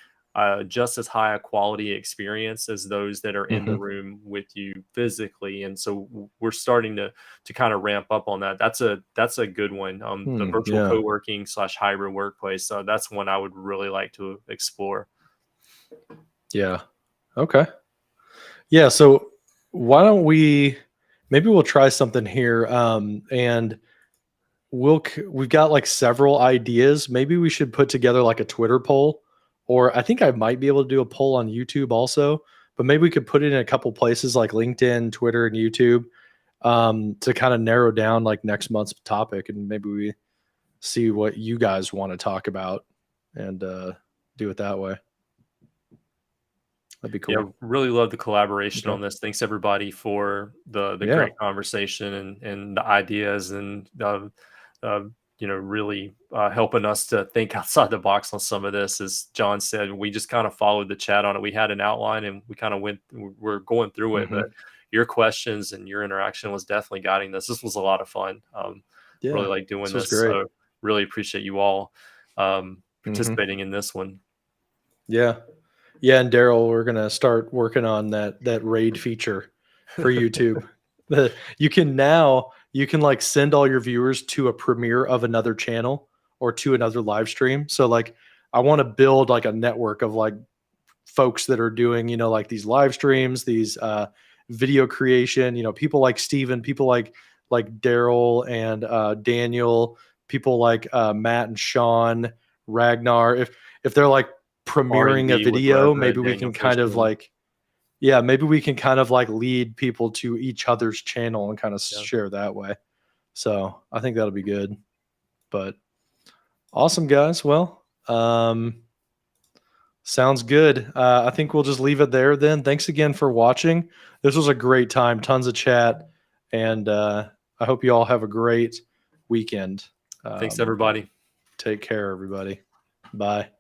just as high a quality experience as those that are in the Mhm. room with you physically. And so we're starting to kind of ramp up on that. That's a good one. The virtual Yeah. co-working / hybrid workplace. So that's one I would really like to explore. Yeah. Okay. Yeah. So why don't maybe we'll try something here. And we've got like several ideas. Maybe we should put together like a Twitter poll, or I think I might be able to do a poll on YouTube also, but maybe we could put it in a couple places like LinkedIn, Twitter, and YouTube, to kind of narrow down like next month's topic. And maybe we see what you guys want to talk about and do it that way. That'd be cool. Yeah, really love the collaboration Okay. on this. Thanks everybody for the Yeah. great conversation and the ideas and really helping us to think outside the box on some of this. As John said, we just kind of followed the chat on it. We had an outline and we kind of we're going through it, Mhm. but your questions and your interaction was definitely guiding this. This was a lot of fun. Really Yeah. like doing This was this. great. So really appreciate you all Mhm. participating in this one. Yeah. Yeah, and Daryl, we're gonna start working on that raid feature for YouTube. You can like send all your viewers to a premiere of another channel or to another live stream. So like I want to build like a network of like folks that are doing, like these live streams, these video creation, people like Steven, people like Daryl and Daniel, people like Matt and Sean, Ragnar. If they're like premiering a R&D with video, Reza maybe and we Daniel can kind of Christian. like, yeah, maybe we can kind of like lead people to each other's channel and kind of Yeah. share that way. So I think that'll be good. But awesome, guys. Well, sounds good. I think we'll just leave it there then. Thanks again for watching. This was a great time, tons of chat, and I hope you all have a great weekend. Thanks everybody. Take care, everybody. Bye.